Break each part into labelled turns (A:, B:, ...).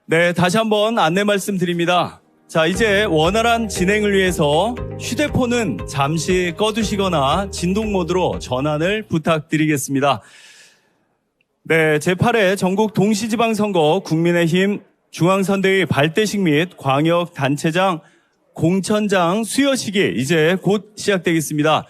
A: 네, 다시 한번 안내 말씀드립니다. 자, 이제 원활한 진행을 위해서 휴대폰은 잠시 꺼두시거나 진동 모드로 전환을 부탁드리겠습니다. 네, 제8회 전국 동시지방선거 국민의힘 중앙선대위 발대식 및 광역단체장 공천장 수여식이 이제 곧 시작되겠습니다.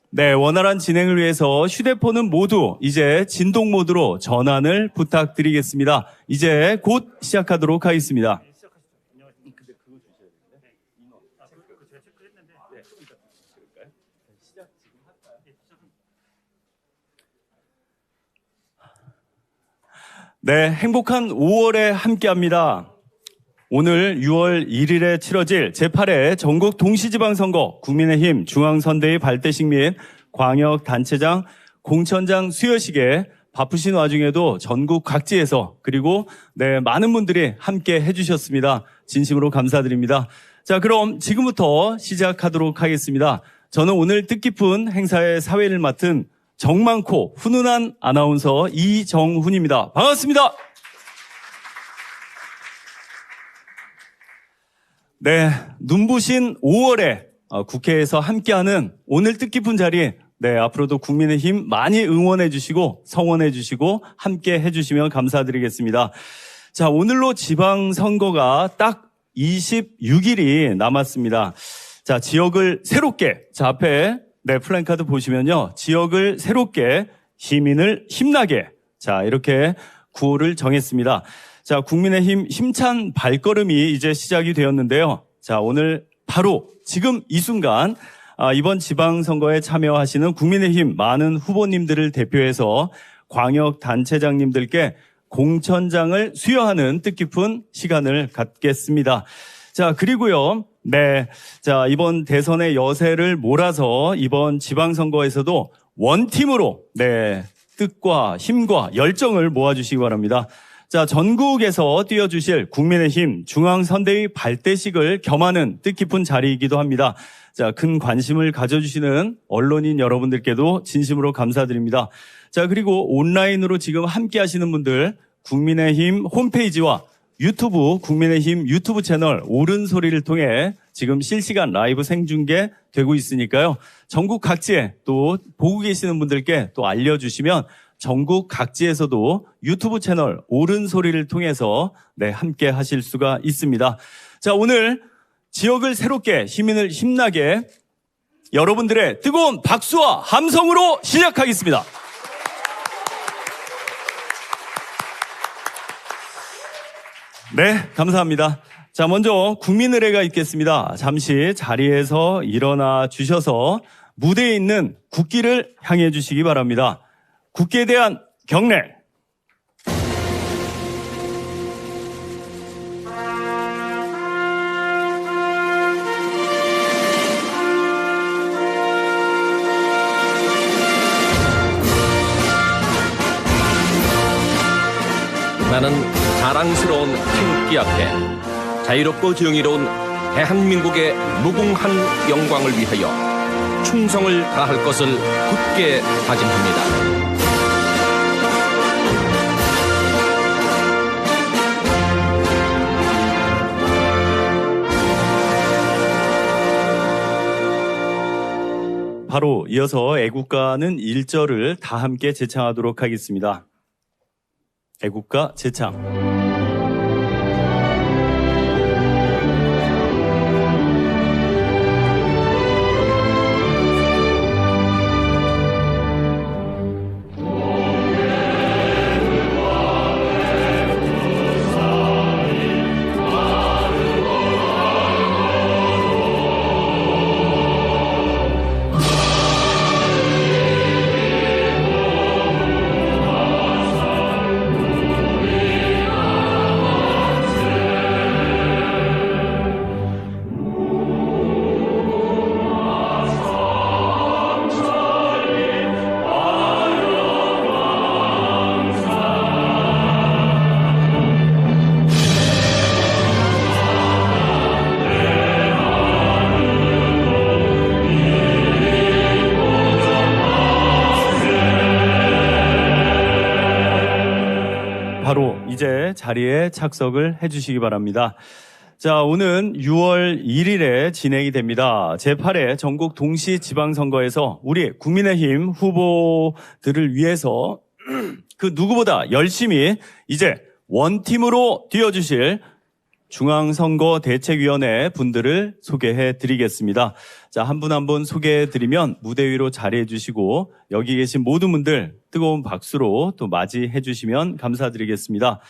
A: 네, 원활한 진행을 위해서 휴대폰은 모두 이제 진동 모드로 전환을 부탁드리겠습니다. 이제 곧 시작하도록 하겠습니다. 네, 행복한 5월에 함께합니다. 오늘 6월 1일에 치러질 제8회 전국 동시지방선거 국민의힘 중앙선대위 발대식 및 광역단체장 공천장 수여식에 바쁘신 와중에도 전국 각지에서 그리고 많은 분들이 함께 해주셨습니다. 진심으로 감사드립니다. 자, 그럼 지금부터 시작하도록 하겠습니다. 저는 오늘 뜻깊은 행사의 사회를 맡은 정 많고 훈훈한 아나운서 이정훈입니다. 반갑습니다. 네, 눈부신 5월에 국회에서 함께하는 오늘 뜻깊은 자리, 앞으로도 국민의힘 많이 응원해 주시고 성원해 주시고 함께 해 주시면 감사드리겠습니다. 자, 오늘로 지방선거가 딱 26일이 남았습니다. 자, 지역을 새롭게, 자, 앞에 플랜카드 보시면요. 지역을 새롭게, 시민을 힘나게. 자, 이렇게 구호를 정했습니다. 자, 국민의힘 힘찬 발걸음이 이제 시작이 되었는데요. 자, 오늘 바로 지금 이 순간 이번 지방선거에 참여하시는 국민의힘 많은 후보님들을 대표해서 광역단체장님들께 공천장을 수여하는 뜻깊은 시간을 갖겠습니다. 자, 그리고요. 자, 이번 대선의 여세를 몰아서 이번 지방선거에서도 원팀으로, 뜻과 힘과 열정을 모아주시기 바랍니다. 자, 전국에서 뛰어주실 국민의힘 중앙선대위 발대식을 겸하는 뜻깊은 자리이기도 합니다. 자, 큰 관심을 가져주시는 언론인 여러분들께도 진심으로 감사드립니다. 자, 그리고 온라인으로 지금 함께 하시는 분들, 국민의힘 홈페이지와 유튜브, 국민의힘 유튜브 채널 옳은 소리를 통해 지금 실시간 라이브 생중계 되고 있으니까요. 전국 각지에 또 보고 계시는 분들께 또 알려주시면 전국 각지에서도 유튜브 채널 옳은 소리를 통해서 함께 하실 수가 있습니다. 자, 오늘 지역을 새롭게, 시민을 힘나게 여러분들의 뜨거운 박수와 함성으로 시작하겠습니다. 네, 감사합니다. 자, 먼저 국민의례가 있겠습니다. 잠시 자리에서 일어나 주셔서 무대에 있는 국기를 향해 주시기 바랍니다. 국기에 대한 경례.
B: 나는 자랑스러운 태극기 앞에 자유롭고 정의로운 대한민국의 무궁한 영광을 위하여 충성을 다할 것을 굳게 다짐합니다.
A: 바로 이어서 애국가는 1절을 다 함께 제창하도록 하겠습니다. 애국가 제창. 자리에 착석을 해주시기 바랍니다. 자, 오는 6월 1일에 진행이 됩니다. 제8회 전국 동시 지방선거에서 우리 국민의힘 후보들을 위해서 그 누구보다 열심히 이제 원팀으로 뛰어주실 중앙선거대책위원회 분들을 소개해 드리겠습니다. 자, 한 분 한 분 소개해 드리면 무대 위로 자리해 주시고 여기 계신 모든 분들 뜨거운 박수로 또 맞이해 주시면 감사드리겠습니다.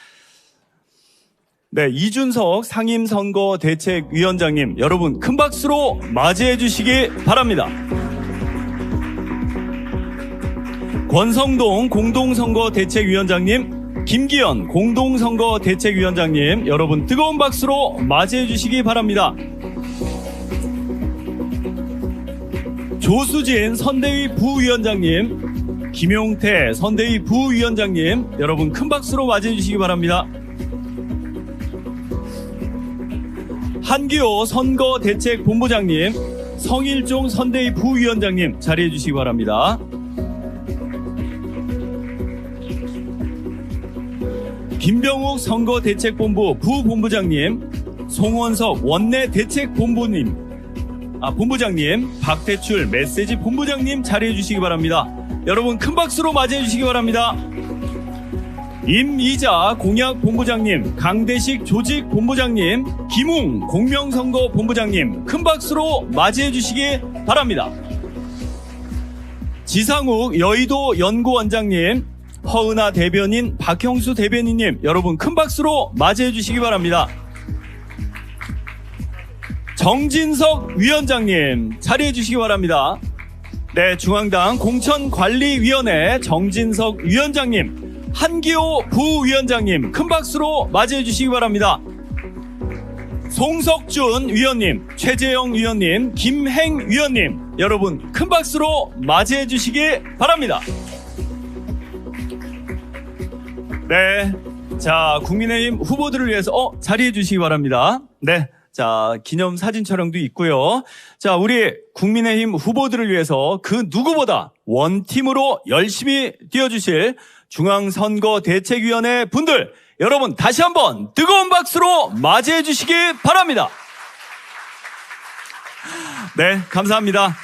A: 네, 이준석 상임선거대책위원장님, 여러분 큰 박수로 맞이해 주시기 바랍니다. 권성동 공동선거대책위원장님, 김기현 공동선거대책위원장님, 여러분 뜨거운 박수로 맞이해 주시기 바랍니다. 조수진 선대위 부위원장님, 김용태 선대위 부위원장님, 여러분 큰 박수로 맞이해 주시기 바랍니다. 한기호 선거대책본부장님, 성일종 선대위 부위원장님 자리해 주시기 바랍니다. 김병욱 선거대책본부 부본부장님, 송원석 원내대책본부장님, 박대출 메시지 본부장님 자리해 주시기 바랍니다. 여러분 큰 박수로 맞이해 주시기 바랍니다. 임이자 공약본부장님, 강대식 조직본부장님, 김웅 공명선거본부장님 큰 박수로 맞이해 주시기 바랍니다. 지상욱 여의도 연구원장님, 허은하 대변인, 박형수 대변인님, 여러분 큰 박수로 맞이해 주시기 바랍니다. 정진석 위원장님 자리해 주시기 바랍니다. 네, 중앙당 공천관리위원회 정진석 위원장님, 한기호 부위원장님 큰 박수로 맞이해 주시기 바랍니다. 송석준 위원님, 최재형 위원님, 김행 위원님, 여러분 큰 박수로 맞이해 주시기 바랍니다. 네, 자, 국민의힘 후보들을 위해서 자리해 주시기 바랍니다. 네, 자, 기념사진 촬영도 있고요. 자, 우리 국민의힘 후보들을 위해서 그 누구보다 원팀으로 열심히 뛰어주실 중앙선거대책위원회 분들, 여러분 다시 한번 뜨거운 박수로 맞이해 주시기 바랍니다. 네, 감사합니다.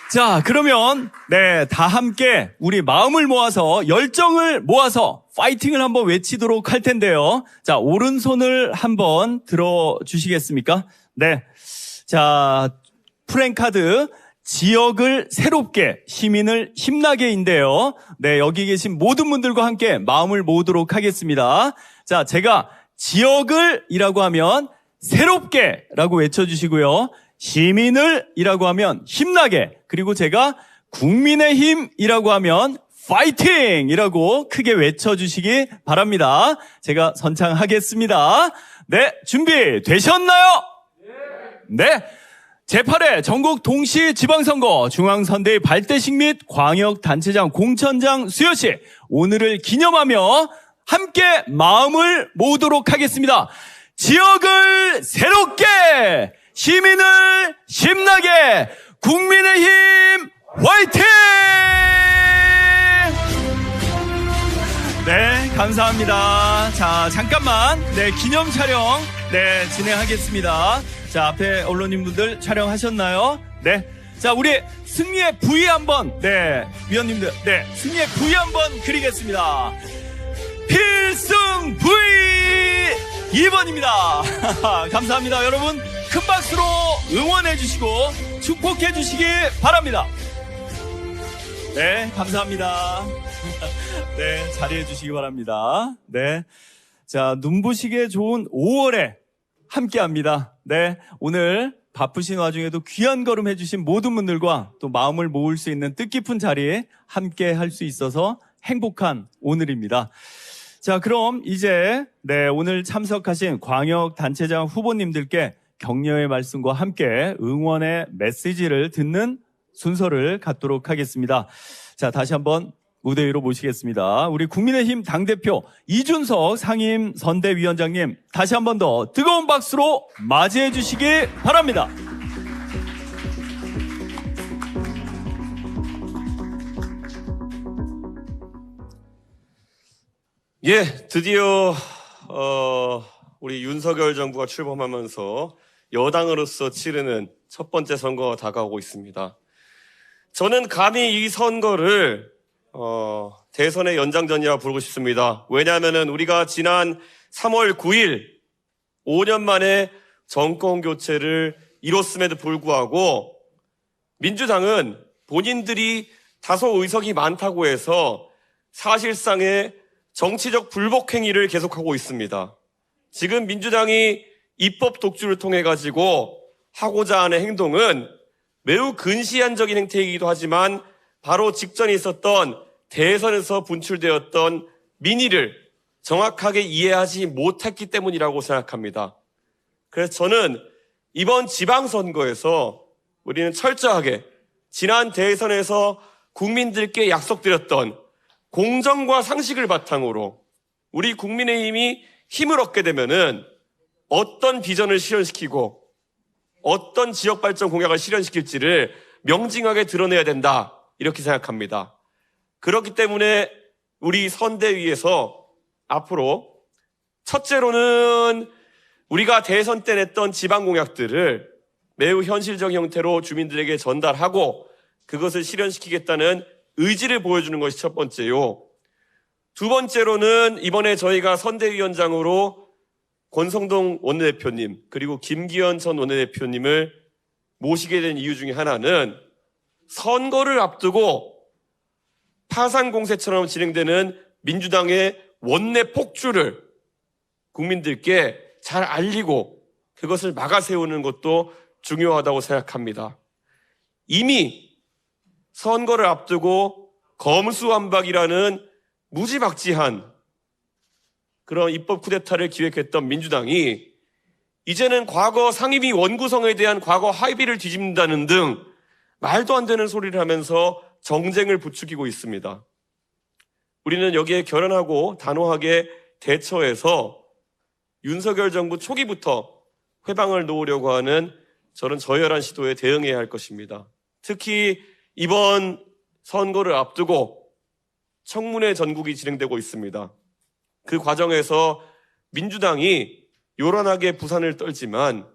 A: 자, 그러면 네, 다 함께 우리 마음을 모아서 열정을 모아서 파이팅을 한번 외치도록 할 텐데요. 자, 오른손을 한번 들어 주시겠습니까? 네. 자, 프랭카드 지역을 새롭게, 시민을 힘나게인데요. 네, 여기 계신 모든 분들과 함께 마음을 모으도록 하겠습니다. 자, 제가 지역을 이라고 하면 새롭게 라고 외쳐주시고요. 시민을 이라고 하면 힘나게, 그리고 제가 국민의힘이라고 하면 파이팅! 이라고 크게 외쳐주시기 바랍니다. 제가 선창하겠습니다. 네, 준비 되셨나요? 네. 제8회 전국 동시 지방선거 중앙선대위 발대식 및 광역단체장 공천장 수여 시 오늘을 기념하며 함께 마음을 모으도록 하겠습니다. 지역을 새롭게, 시민을 힘나게, 국민의힘 화이팅! 네, 감사합니다. 자, 잠깐만, 네, 기념 촬영, 네, 진행하겠습니다. 자, 앞에 언론인분들 촬영하셨나요? 네. 자, 우리 승리의 V 한번, 네, 위원님들, 네, 승리의 V 한번 그리겠습니다. 필승 V 2번입니다. 감사합니다. 여러분, 큰 박수로 응원해 주시고 축복해 주시기 바랍니다. 네, 감사합니다. 네, 자리해 주시기 바랍니다. 네. 자, 눈부시게 좋은 5월에 함께 합니다. 네, 오늘 바쁘신 와중에도 귀한 걸음 해주신 모든 분들과 또 마음을 모을 수 있는 뜻깊은 자리에 함께 할 수 있어서 행복한 오늘입니다. 자, 그럼 이제 네, 오늘 참석하신 광역단체장 후보님들께 격려의 말씀과 함께 응원의 메시지를 듣는 순서를 갖도록 하겠습니다. 자, 다시 한번 무대 위로 모시겠습니다. 우리 국민의힘 당대표 이준석 상임선대위원장님, 다시 한 번 더 뜨거운 박수로 맞이해 주시기 바랍니다.
C: 예, 드디어 우리 윤석열 정부가 출범하면서 여당으로서 치르는 첫 번째 선거가 다가오고 있습니다. 저는 감히 이 선거를 대선의 연장전이라 부르고 싶습니다. 왜냐하면 우리가 지난 3월 9일 5년 만에 정권 교체를 이뤘음에도 불구하고 민주당은 본인들이 다소 의석이 많다고 해서 사실상의 정치적 불복 행위를 계속하고 있습니다. 지금 민주당이 입법 독주를 통해 가지고 하고자 하는 행동은 매우 근시안적인 행태이기도 하지만 바로 직전에 있었던 대선에서 분출되었던 민의를 정확하게 이해하지 못했기 때문이라고 생각합니다. 그래서 저는 이번 지방선거에서 우리는 철저하게 지난 대선에서 국민들께 약속드렸던 공정과 상식을 바탕으로 우리 국민의힘이 힘을 얻게 되면은 어떤 비전을 실현시키고 어떤 지역 발전 공약을 실현시킬지를 명징하게 드러내야 된다. 이렇게 생각합니다. 그렇기 때문에 우리 선대위에서 앞으로 첫째로는 우리가 대선 때 냈던 지방 공약들을 매우 현실적 형태로 주민들에게 전달하고 그것을 실현시키겠다는 의지를 보여주는 것이 첫 번째요. 두 번째로는 이번에 저희가 선대위원장으로 권성동 원내대표님 그리고 김기현 전 원내대표님을 모시게 된 이유 중에 하나는 선거를 앞두고 파산공세처럼 진행되는 민주당의 원내 폭주를 국민들께 잘 알리고 그것을 막아세우는 것도 중요하다고 생각합니다. 이미 선거를 앞두고 검수완박이라는 무지막지한 그런 입법 쿠데타를 기획했던 민주당이 이제는 과거 상임위 원구성에 대한 과거 합의를 뒤집는다는 등 말도 안 되는 소리를 하면서 정쟁을 부추기고 있습니다. 우리는 여기에 결연하고 단호하게 대처해서 윤석열 정부 초기부터 회방을 놓으려고 하는 저는 저열한 시도에 대응해야 할 것입니다. 특히 이번 선거를 앞두고 청문회 전국이 진행되고 있습니다. 그 과정에서 민주당이 요란하게 부산을 떨지만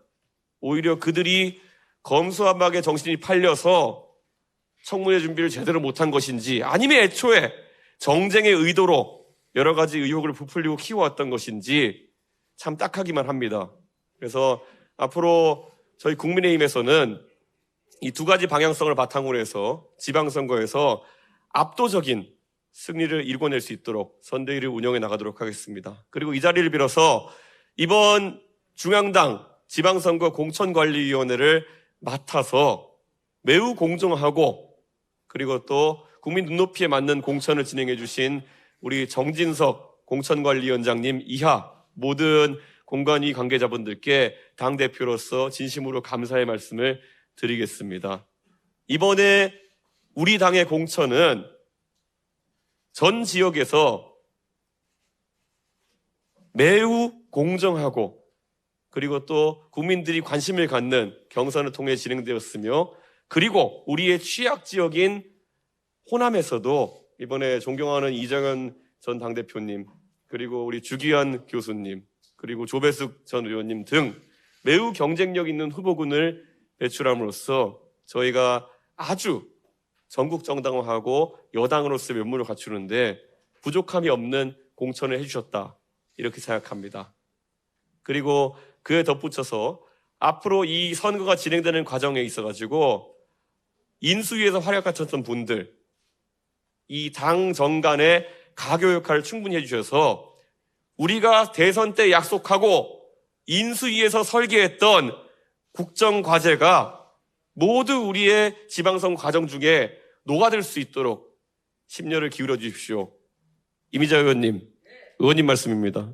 C: 오히려 그들이 검수완박의 정신이 팔려서 청문회 준비를 제대로 못한 것인지 아니면 애초에 정쟁의 의도로 여러 가지 의혹을 부풀리고 키워왔던 것인지 참 딱하기만 합니다. 그래서 앞으로 저희 국민의힘에서는 이 두 가지 방향성을 바탕으로 해서 지방선거에서 압도적인 승리를 이뤄낼 수 있도록 선대위를 운영해 나가도록 하겠습니다. 그리고 이 자리를 빌어서 이번 중앙당 지방선거 공천관리위원회를 맡아서 매우 공정하고 그리고 또 국민 눈높이에 맞는 공천을 진행해 주신 우리 정진석 공천관리위원장님 이하 모든 공관위 관계자분들께 당대표로서 진심으로 감사의 말씀을 드리겠습니다. 이번에 우리 당의 공천은 전 지역에서 매우 공정하고 그리고 또 국민들이 관심을 갖는 경선을 통해 진행되었으며 그리고 우리의 취약 지역인 호남에서도 이번에 존경하는 이정현 전 당대표님 그리고 우리 주기현 교수님 그리고 조배숙 전 의원님 등 매우 경쟁력 있는 후보군을 배출함으로써 저희가 아주 전국 정당화하고 여당으로서의 면모를 갖추는데 부족함이 없는 공천을 해주셨다 이렇게 생각합니다. 그리고 그에 덧붙여서 앞으로 이 선거가 진행되는 과정에 있어가지고 인수위에서 활약 갖췄던 분들 이 당 정간의 가교 역할을 충분히 해주셔서 우리가 대선 때 약속하고 인수위에서 설계했던 국정과제가 모두 우리의 지방선거 과정 중에 녹아들 수 있도록 심려를 기울여 주십시오. 이미자 의원님, 의원님 말씀입니다.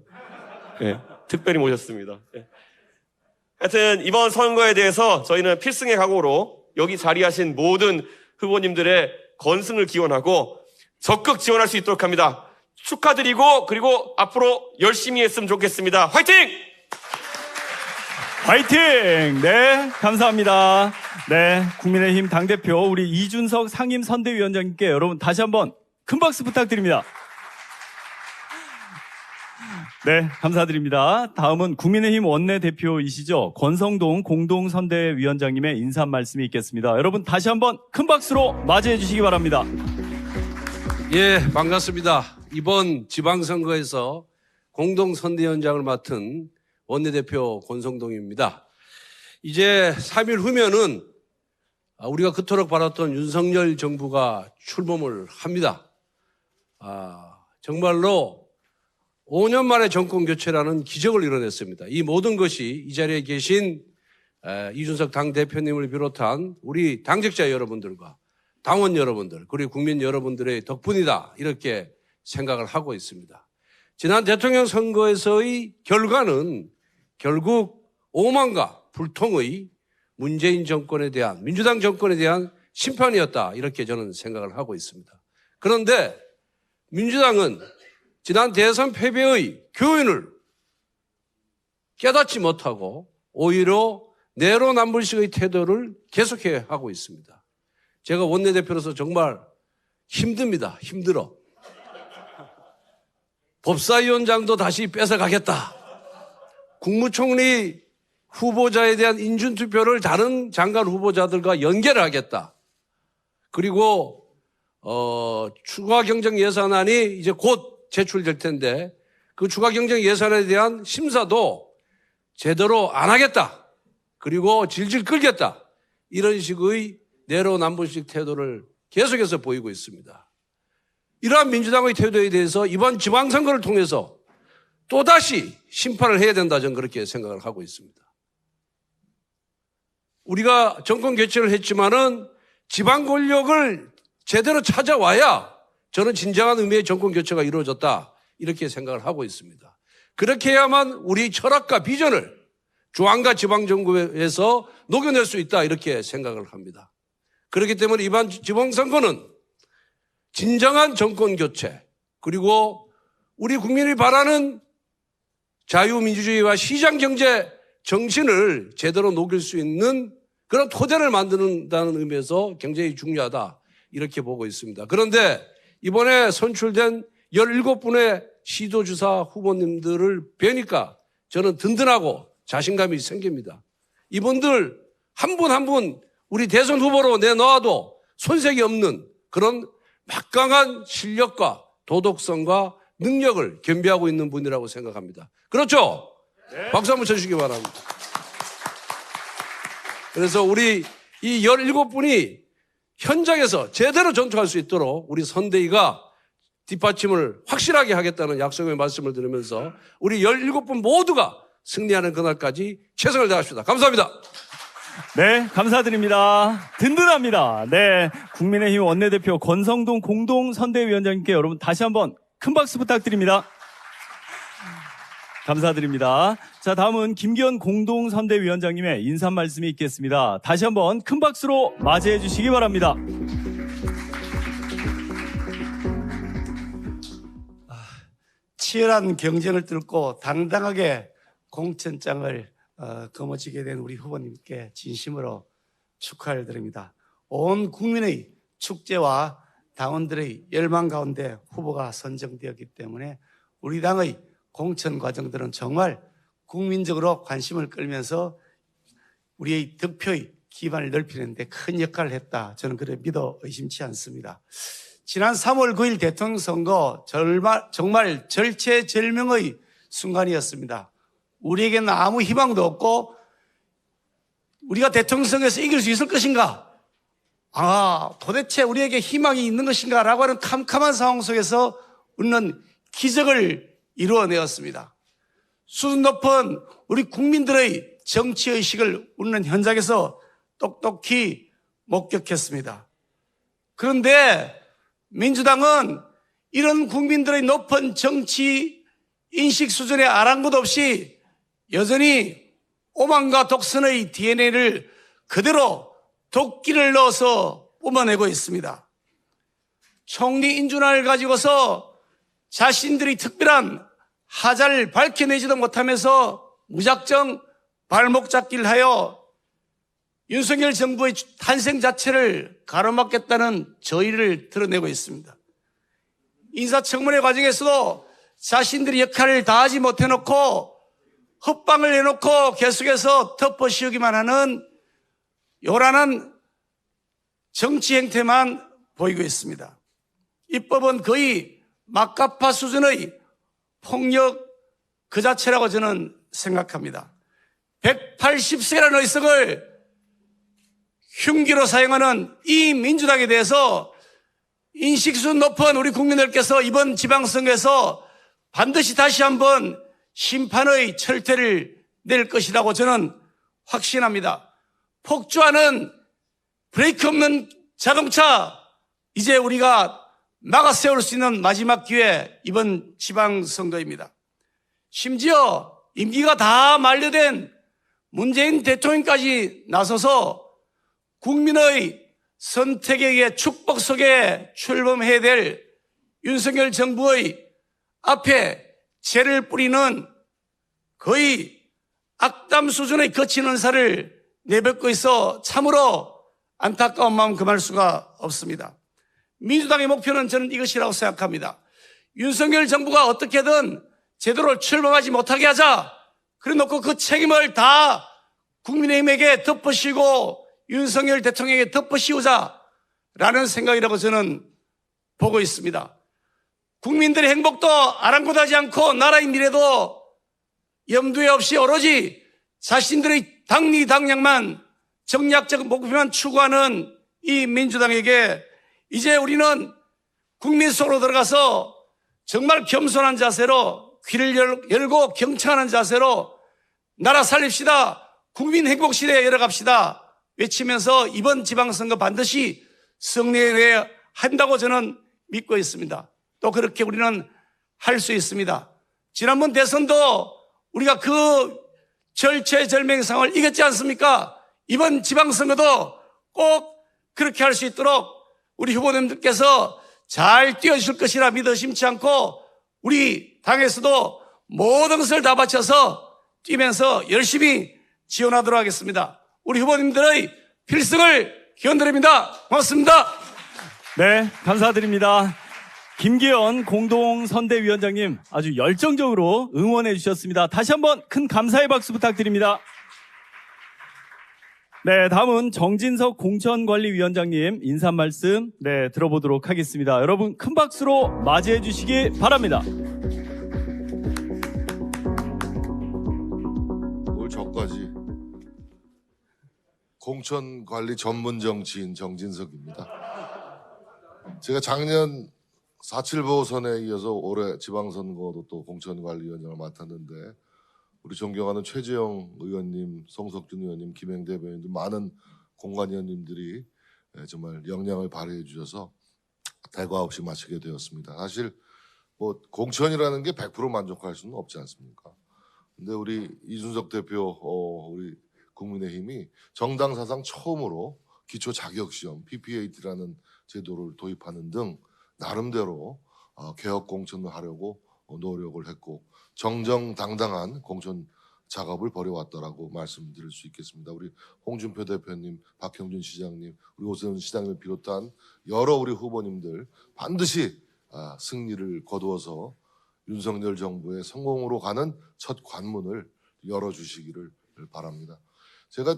C: 네, 특별히 모셨습니다. 네. 하여튼 이번 선거에 대해서 저희는 필승의 각오로 여기 자리하신 모든 후보님들의 건승을 기원하고 적극 지원할 수 있도록 합니다. 축하드리고 그리고 앞으로 열심히 했으면 좋겠습니다. 화이팅!
A: 화이팅! 네, 감사합니다. 네, 국민의힘 당대표 우리 이준석 상임선대위원장님께 여러분 다시 한번 큰 박수 부탁드립니다. 네, 감사드립니다. 다음은 국민의힘 원내대표이시죠. 권성동 공동선대위원장님의 인사 말씀이 있겠습니다. 여러분 다시 한번 큰 박수로 맞이해 주시기 바랍니다.
D: 예, 반갑습니다. 이번 지방선거에서 공동선대위원장을 맡은 원내대표 권성동입니다. 이제 3일 후면은 우리가 그토록 바랐던 윤석열 정부가 출범을 합니다. 정말로 5년 만에 정권 교체라는 기적을 이뤄냈습니다. 이 모든 것이 이 자리에 계신 이준석 당대표님을 비롯한 우리 당직자 여러분들과 당원 여러분들 그리고 국민 여러분들의 덕분이다 이렇게 생각을 하고 있습니다. 지난 대통령 선거에서의 결과는 결국 오만과 불통의 문재인 정권에 대한 민주당 정권에 대한 심판이었다 이렇게 저는 생각을 하고 있습니다. 그런데 민주당은 지난 대선 패배의 교훈을 깨닫지 못하고 오히려 내로남불식의 태도를 계속해 하고 있습니다. 제가 원내대표로서 정말 힘듭니다. 힘들어. 법사위원장도 다시 뺏어가겠다. 국무총리 후보자에 대한 인준투표를 다른 장관 후보자들과 연결하겠다. 그리고 추가 경정 예산안이 이제 곧 제출될 텐데 그 추가 경정 예산에 대한 심사도 제대로 안 하겠다. 그리고 질질 끌겠다. 이런 식의 내로남불식 태도를 계속해서 보이고 있습니다. 이러한 민주당의 태도에 대해서 이번 지방선거를 통해서 또다시 심판을 해야 된다 저는 그렇게 생각을 하고 있습니다. 우리가 정권 교체를 했지만은 지방 권력을 제대로 찾아와야 저는 진정한 의미의 정권 교체가 이루어졌다 이렇게 생각을 하고 있습니다. 그렇게 해야만 우리 철학과 비전을 중앙과 지방정부에서 녹여낼 수 있다 이렇게 생각을 합니다. 그렇기 때문에 이번 지방선거는 진정한 정권 교체 그리고 우리 국민이 바라는 자유민주주의와 시장경제 정신을 제대로 녹일 수 있는 그런 토대를 만드는다는 의미에서 굉장히 중요하다 이렇게 보고 있습니다. 그런데 이번에 선출된 17분의 시도주사 후보님들을 뵈니까 저는 든든하고 자신감이 생깁니다. 이분들 한 분 한 분 우리 대선 후보로 내놓아도 손색이 없는 그런 막강한 실력과 도덕성과 능력을 겸비하고 있는 분이라고 생각합니다. 그렇죠? 네. 박수 한번 쳐주시기 바랍니다. 그래서 우리 이 17분이 현장에서 제대로 전투할 수 있도록 우리 선대위가 뒷받침을 확실하게 하겠다는 약속의 말씀을 드리면서 우리 17분 모두가 승리하는 그날까지 최선을 다합시다. 감사합니다.
A: 네, 감사드립니다. 든든합니다. 네, 국민의힘 원내대표 권성동 공동선대위원장님께 여러분 다시 한번 큰 박수 부탁드립니다. 감사드립니다. 자, 다음은 김기현 공동선대위원장님의 인사 말씀이 있겠습니다. 다시 한번 큰 박수로 맞이해 주시기 바랍니다.
E: 치열한 경쟁을 뚫고 당당하게 공천장을 거머쥐게 된 우리 후보님께 진심으로 축하를 드립니다. 온 국민의 축제와 당원들의 열망 가운데 후보가 선정되었기 때문에 우리 당의 공천 과정들은 정말 국민적으로 관심을 끌면서 우리의 득표의 기반을 넓히는 데 큰 역할을 했다. 저는 그래 믿어 의심치 않습니다. 지난 3월 9일 대통령 선거 정말 절체절명의 순간이었습니다. 우리에게는 아무 희망도 없고 우리가 대통령 선거에서 이길 수 있을 것인가? 도대체 우리에게 희망이 있는 것인가? 라고 하는 캄캄한 상황 속에서 우리는 기적을 이루어내었습니다. 수준 높은 우리 국민들의 정치의식을 우리는 현장에서 똑똑히 목격했습니다. 그런데 민주당은 이런 국민들의 높은 정치 인식 수준에 아랑곳 없이 여전히 오만과 독선의 DNA를 그대로 도끼를 넣어서 뿜어내고 있습니다. 총리 인준안을 가지고서 자신들이 특별한 하자를 밝혀내지도 못하면서 무작정 발목 잡기를 하여 윤석열 정부의 탄생 자체를 가로막겠다는 저의를 드러내고 있습니다. 인사청문회 과정에서도 자신들이 역할을 다하지 못해놓고 헛방을 내놓고 계속해서 덮어씌우기만 하는 요란한 정치 행태만 보이고 있습니다. 입법은 거의 막가파 수준의 폭력 그 자체라고 저는 생각합니다. 180세라는 의석을 흉기로 사용하는 이 민주당에 대해서 인식수준 높은 우리 국민들께서 이번 지방선거에서 반드시 다시 한번 심판의 철퇴를 낼 것이라고 저는 확신합니다. 폭주하는 브레이크 없는 자동차, 이제 우리가 막아 세울 수 있는 마지막 기회, 이번 지방선거입니다. 심지어 임기가 다 만료된 문재인 대통령까지 나서서 국민의 선택의 축복 속에 출범해야 될 윤석열 정부의 앞에 죄를 뿌리는 거의 악담 수준의 거친 언사를 내뱉고 있어 참으로 안타까운 마음 금할 수가 없습니다. 민주당의 목표는 저는 이것이라고 생각합니다. 윤석열 정부가 어떻게든 제대로 출범하지 못하게 하자. 그래 놓고 그 책임을 다 국민의힘에게 덮어씌우고 윤석열 대통령에게 덮어씌우자라는 생각이라고 저는 보고 있습니다. 국민들의 행복도 아랑곳하지 않고 나라의 미래도 염두에 없이 오로지 자신들의 당리당략만 정략적 목표만 추구하는 이 민주당에게 이제 우리는 국민 속으로 들어가서 정말 겸손한 자세로 귀를 열고 경청하는 자세로 나라 살립시다. 국민 행복 시대에 열어갑시다. 외치면서 이번 지방선거 반드시 승리해야 한다고 저는 믿고 있습니다. 또 그렇게 우리는 할 수 있습니다. 지난번 대선도 우리가 그 절체절명의 상황을 이겼지 않습니까? 이번 지방선거도 꼭 그렇게 할 수 있도록 우리 후보님들께서 잘 뛰어주실 것이라 믿어 심지 않고 우리 당에서도 모든 것을 다 바쳐서 뛰면서 열심히 지원하도록 하겠습니다. 우리 후보님들의 필승을 기원드립니다. 고맙습니다.
A: 네, 감사드립니다. 김기현 공동선대위원장님 아주 열정적으로 응원해 주셨습니다. 다시 한번 큰 감사의 박수 부탁드립니다. 네, 다음은 정진석 공천관리위원장님 인사 말씀 들어보도록 하겠습니다. 여러분 큰 박수로 맞이해 주시기 바랍니다.
F: 올 저까지 공천관리 전문 정치인 정진석입니다. 제가 작년 4.7 보선에 이어서 올해 지방선거도 또 공천관리위원장을 맡았는데 우리 존경하는 최재형 의원님, 송석준 의원님, 김행대 의원님 등 많은 공관위원님들이 정말 역량을 발휘해 주셔서 대과 없이 마치게 되었습니다. 사실 뭐 공천이라는 게 100% 만족할 수는 없지 않습니까? 근데 우리 이준석 대표, 우리 국민의힘이 정당 사상 처음으로 기초 자격시험 PPAT라는 제도를 도입하는 등 나름대로 개혁 공천을 하려고 노력을 했고 정정당당한 공천 작업을 벌여왔다라고 말씀드릴 수 있겠습니다. 우리 홍준표 대표님, 박형준 시장님, 우리 오세훈 시장님을 비롯한 여러 우리 후보님들 반드시 승리를 거두어서 윤석열 정부의 성공으로 가는 첫 관문을 열어주시기를 바랍니다. 제가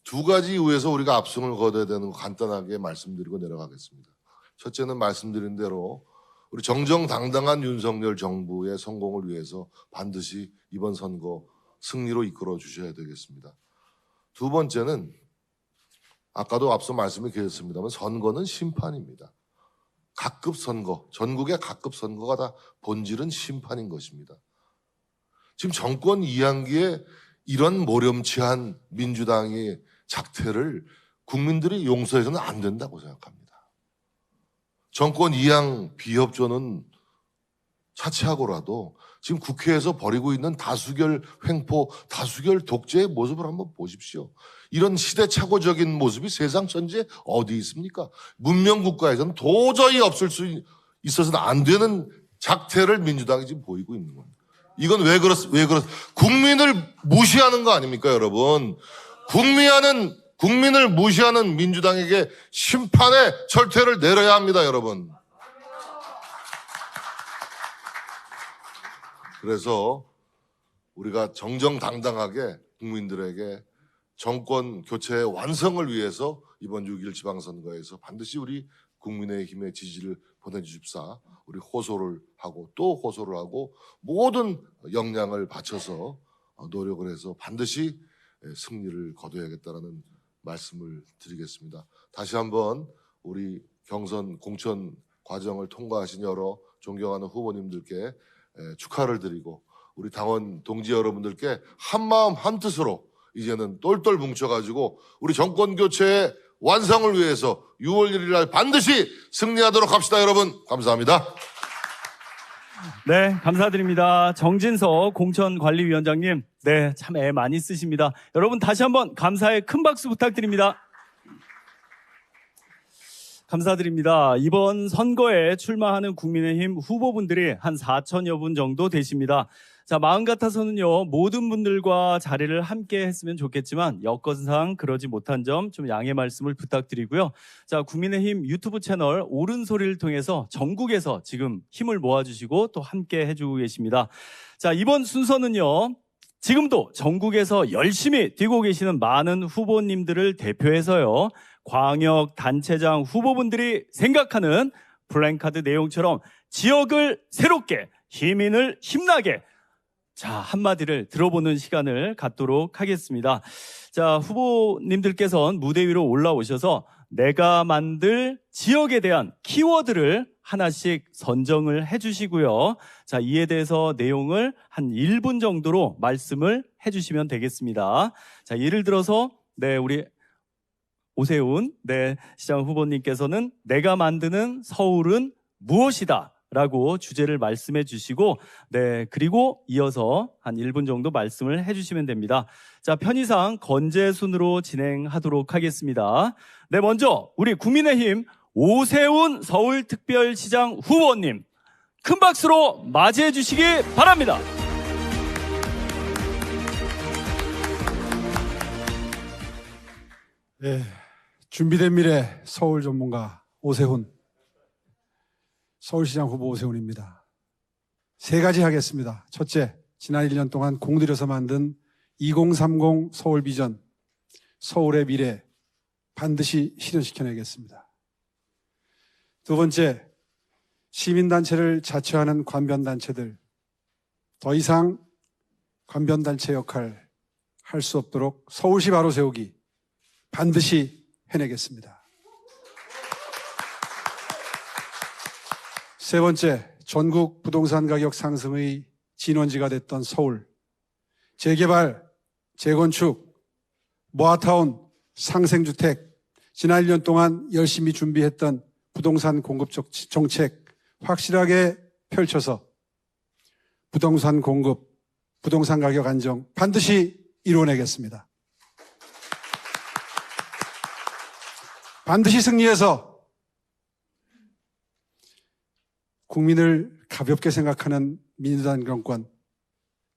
F: 두 가지 이유에서 우리가 압승을 거둬야 되는 거 간단하게 말씀드리고 내려가겠습니다. 첫째는 말씀드린 대로 우리 정정당당한 윤석열 정부의 성공을 위해서 반드시 이번 선거 승리로 이끌어 주셔야 되겠습니다. 두 번째는 아까도 앞서 말씀을 드렸습니다만 선거는 심판입니다. 각급 선거, 전국의 각급 선거가 다 본질은 심판인 것입니다. 지금 정권 2학기에 이런 모렴치한 민주당의 작태를 국민들이 용서해서는 안 된다고 생각합니다. 정권 2양 비협조는 차치하고라도 지금 국회에서 벌이고 있는 다수결 횡포, 다수결 독재의 모습을 한번 보십시오. 이런 시대착오적인 모습이 세상 전체에 어디 있습니까? 문명국가에서는 도저히 없을 수 있어서는 안 되는 작태를 민주당이 지금 보이고 있는 겁니다. 이건 왜 국민을 무시하는 거 아닙니까, 여러분? 국민을 무시하는 민주당에게 심판의 철퇴를 내려야 합니다, 여러분. 그래서 우리가 정정당당하게 국민들에게 정권 교체의 완성을 위해서 이번 6.1 지방선거에서 반드시 우리 국민의힘의 지지를 보내주십사 우리 호소를 하고 또 호소를 하고 모든 역량을 바쳐서 노력을 해서 반드시 승리를 거둬야겠다는 말씀을 드리겠습니다. 다시 한번 우리 경선 공천 과정을 통과하신 여러 존경하는 후보님들께 축하를 드리고 우리 당원 동지 여러분들께 한마음 한뜻으로 이제는 똘똘 뭉쳐가지고 우리 정권 교체의 완성을 위해서 6월 1일 날 반드시 승리하도록 합시다. 여러분 감사합니다.
A: 네, 감사드립니다. 정진석 공천관리위원장님, 네, 참 애 많이 쓰십니다. 여러분 다시 한번 감사의 큰 박수 부탁드립니다. 감사드립니다. 이번 선거에 출마하는 국민의힘 후보분들이 한 4천여 분 정도 되십니다. 자, 마음 같아서는요, 모든 분들과 자리를 함께 했으면 좋겠지만 여건상 그러지 못한 점 좀 양해 말씀을 부탁드리고요. 자, 국민의힘 유튜브 채널 옳은 소리를 통해서 전국에서 지금 힘을 모아주시고 또 함께 해주고 계십니다. 자, 이번 순서는요, 지금도 전국에서 열심히 뛰고 계시는 많은 후보님들을 대표해서요, 광역 단체장 후보분들이 생각하는 플랜카드 내용처럼 지역을 새롭게, 시민을 힘나게, 자, 한마디를 들어보는 시간을 갖도록 하겠습니다. 자, 후보님들께서는 무대 위로 올라오셔서 내가 만들 지역에 대한 키워드를 하나씩 선정을 해주시고요. 자, 이에 대해서 내용을 한 1분 정도로 말씀을 해주시면 되겠습니다. 자, 예를 들어서, 네, 우리 오세훈, 네, 시장 후보님께서는 내가 만드는 서울은 무엇이다? 라고 주제를 말씀해 주시고, 네, 그리고 이어서 한 1분 정도 말씀을 해 주시면 됩니다. 자, 편의상 건재 순으로 진행하도록 하겠습니다. 네, 먼저 우리 국민의힘 오세훈 서울특별시장 후보님, 큰 박수로 맞이해 주시기 바랍니다.
G: 네, 준비된 미래 서울 전문가 오세훈, 서울시장 후보 오세훈입니다. 3가지 하겠습니다. 첫째, 지난 1년 동안 공들여서 만든 2030 서울 비전, 서울의 미래 반드시 실현시켜내겠습니다. 두 번째, 시민단체를 자처하는 관변단체들, 더 이상 관변단체 역할 할 수 없도록 서울시 바로 세우기 반드시 해내겠습니다. 세 번째, 전국 부동산 가격 상승의 진원지가 됐던 서울, 재개발, 재건축, 모아타운, 상생주택, 지난 1년 동안 열심히 준비했던 부동산 공급 정책 확실하게 펼쳐서 부동산 공급, 부동산 가격 안정 반드시 이루어내겠습니다. 반드시 승리해서 국민을 가볍게 생각하는 민주당 정권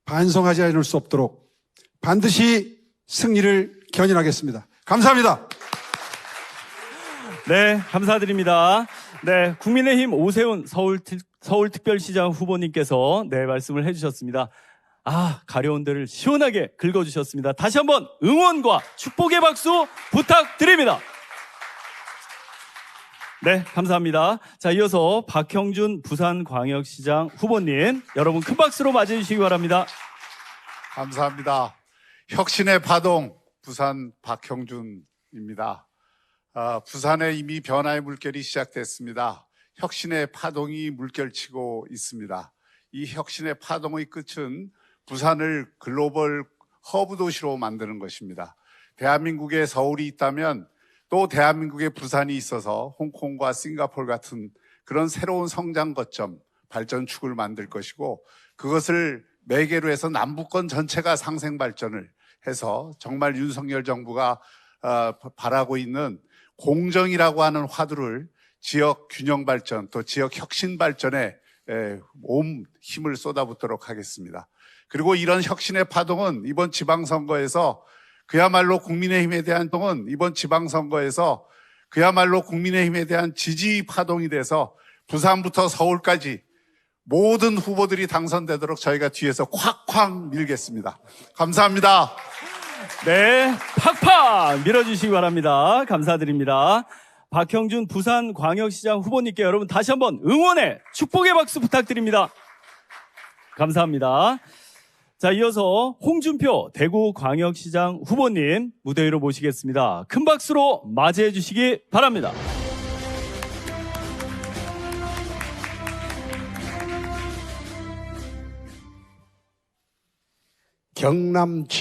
G: 반성하지 않을 수 없도록 반드시 승리를 견인하겠습니다. 감사합니다.
A: 네, 감사드립니다. 네, 국민의힘 오세훈 서울특별시장 후보님께서 네, 말씀을 해주셨습니다. 아, 가려운 데를 시원하게 긁어주셨습니다. 다시 한번 응원과 축복의 박수 부탁드립니다. 네, 감사합니다. 자, 이어서 박형준 부산광역시장 후보님, 여러분 큰 박수로 맞이해 주시기 바랍니다.
H: 감사합니다. 혁신의 파동, 부산 박형준입니다. 부산에 이미 변화의 물결이 시작됐습니다. 혁신의 파동이 물결치고 있습니다. 이 혁신의 파동의 끝은 부산을 글로벌 허브 도시로 만드는 것입니다. 대한민국에 서울이 있다면 또 대한민국에 부산이 있어서 홍콩과 싱가포르 같은 그런 새로운 성장 거점, 발전축을 만들 것이고 그것을 매개로 해서 남북권 전체가 상생 발전을 해서 정말 윤석열 정부가 바라고 있는 공정이라고 하는 화두를 지역 균형 발전 또 지역 혁신 발전에 온 힘을 쏟아붓도록 하겠습니다. 그리고 이런 혁신의 파동은 이번 지방선거에서 그야말로 국민의힘에 대한 동은 이번 지방선거에서 그야말로 국민의힘에 대한 지지 파동이 돼서 부산부터 서울까지 모든 후보들이 당선되도록 저희가 뒤에서 콱콱 밀겠습니다. 감사합니다.
A: 네, 팍팍 밀어주시기 바랍니다. 감사드립니다. 박형준 부산광역시장 후보님께 여러분 다시 한번 응원의 축복의 박수 부탁드립니다. 감사합니다. 자, 이어서 홍준표 대구광역시장 후보님 무대 위로 모시겠습니다. 큰 박수로 맞이해 주시기 바랍니다.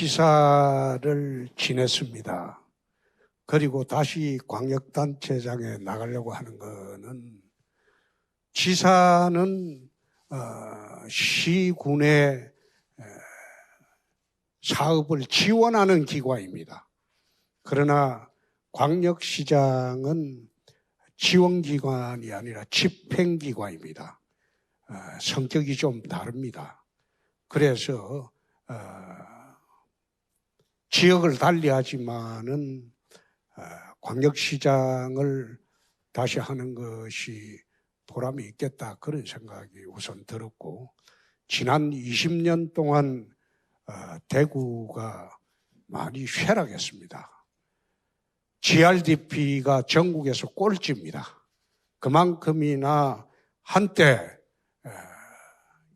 E: 경남지사를 지냈습니다. 그리고 다시 광역단체장에 나가려고 하는 거는 지사는 시군의 사업을 지원하는 기관입니다. 그러나 광역시장은 지원기관이 아니라 집행기관입니다. 성격이 좀 다릅니다. 그래서 지역을 달리하지만은 광역시장을 다시 하는 것이 보람이 있겠다 그런 생각이 우선 들었고 지난 20년 동안 대구가 많이 쇠락했습니다. GRDP가 전국에서 꼴찌입니다. 그만큼이나 한때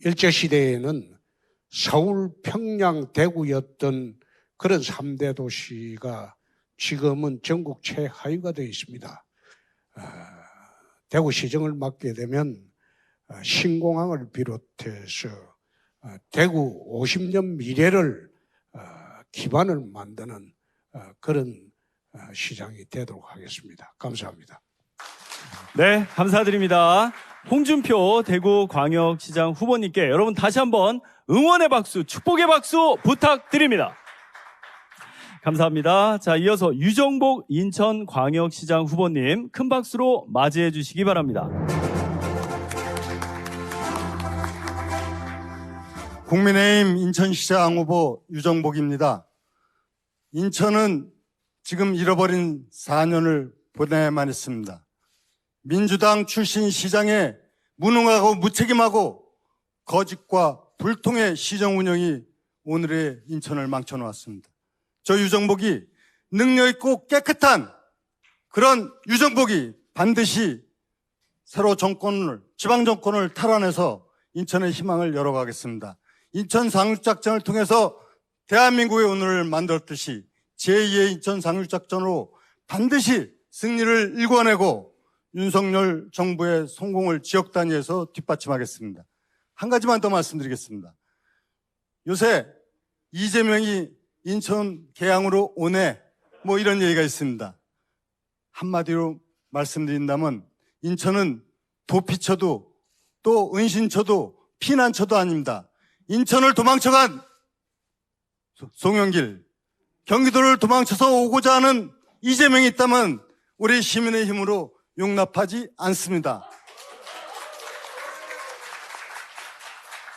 E: 일제시대에는 서울, 평양, 대구였던 그런 3대 도시가 지금은 전국 최하위가 되어 있습니다. 대구시정을 맡게 되면 신공항을 비롯해서 대구 50년 미래를 기반을 만드는 그런 시장이 되도록 하겠습니다. 감사합니다.
A: 네, 감사드립니다. 홍준표 대구광역시장 후보님께 여러분 다시 한번 응원의 박수, 축복의 박수 부탁드립니다. 감사합니다. 자, 이어서 유정복 인천광역시장 후보님 큰 박수로 맞이해 주시기 바랍니다.
I: 국민의힘 인천시장 후보 유정복입니다. 인천은 지금 잃어버린 4년을 보내야만 했습니다. 민주당 출신 시장의 무능하고 무책임하고 거짓과 불통의 시정 운영이 오늘의 인천을 망쳐놓았습니다. 저 유정복이 능력있고 깨끗한 그런 유정복이 반드시 새로 지방정권을 탈환해서 인천의 희망을 열어가겠습니다. 인천 상륙작전을 통해서 대한민국의 오늘을 만들었듯이 제2의 인천 상륙작전으로 반드시 승리를 일궈내고 윤석열 정부의 성공을 지역 단위에서 뒷받침하겠습니다. 한 가지만 더 말씀드리겠습니다. 요새 이재명이 인천 계양으로 오네 이런 얘기가 있습니다. 한마디로 말씀드린다면 인천은 도피처도 또 은신처도 피난처도 아닙니다. 인천을 도망쳐간 송영길, 경기도를 도망쳐서 오고자 하는 이재명이 있다면 우리 시민의 힘으로 용납하지 않습니다.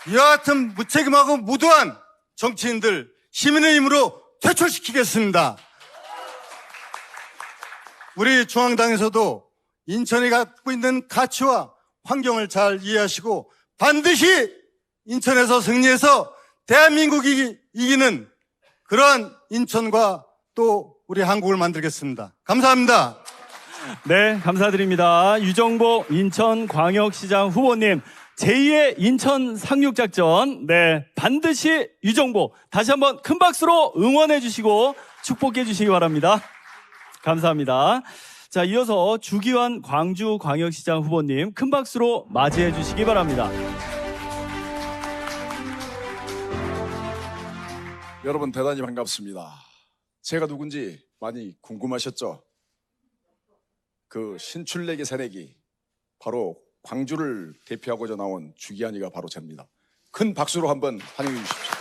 I: 이와 같은 무책임하고 무도한 정치인들 시민의 힘으로 퇴출시키겠습니다. 우리 중앙당에서도 인천이 갖고 있는 가치와 환경을 잘 이해하시고 반드시 인천에서 승리해서 대한민국이 이기는 그러한 인천과 또 우리 한국을 만들겠습니다. 감사합니다.
A: 네, 감사드립니다. 유정복 인천광역시장 후보님 제2의 인천 상륙작전, 네, 반드시 유정복 다시 한번 큰 박수로 응원해 주시고 축복해 주시기 바랍니다. 감사합니다. 자, 이어서 주기환 광주광역시장 후보님 큰 박수로 맞이해 주시기 바랍니다.
J: 여러분 대단히 반갑습니다. 제가 누군지 많이 궁금하셨죠? 그 신출내기 새내기 바로 광주를 대표하고자 나온 주기환이가 바로 접니다. 큰 박수로 한번 환영해 주십시오.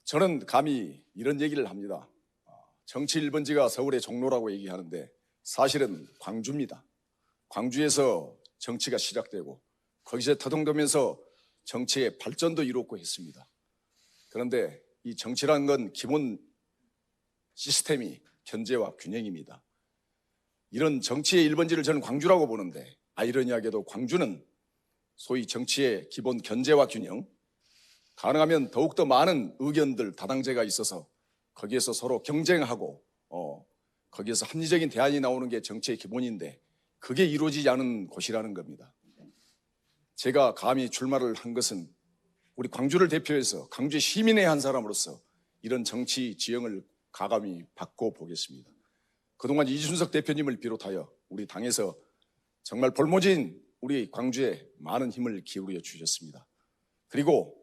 J: 저는 감히 이런 얘기를 합니다. 정치 1번지가 서울의 종로라고 얘기하는데 사실은 광주입니다. 광주에서 정치가 시작되고 거기서 터동되면서 정치의 발전도 이루었고 했습니다. 그런데 이 정치라는 건 기본 시스템이 견제와 균형입니다. 이런 정치의 1번지를 저는 광주라고 보는데 아이러니하게도 광주는 소위 정치의 기본 견제와 균형, 가능하면 더욱더 많은 의견들, 다당제가 있어서 거기에서 서로 경쟁하고 거기에서 합리적인 대안이 나오는 게 정치의 기본인데 그게 이루어지지 않은 곳이라는 겁니다. 제가 감히 출마를 한 것은 우리 광주를 대표해서 광주 시민의 한 사람으로서 이런 정치 지형을 가감히 바꿔보겠습니다. 그동안 이준석 대표님을 비롯하여 우리 당에서 정말 볼모진 우리 광주에 많은 힘을 기울여 주셨습니다. 그리고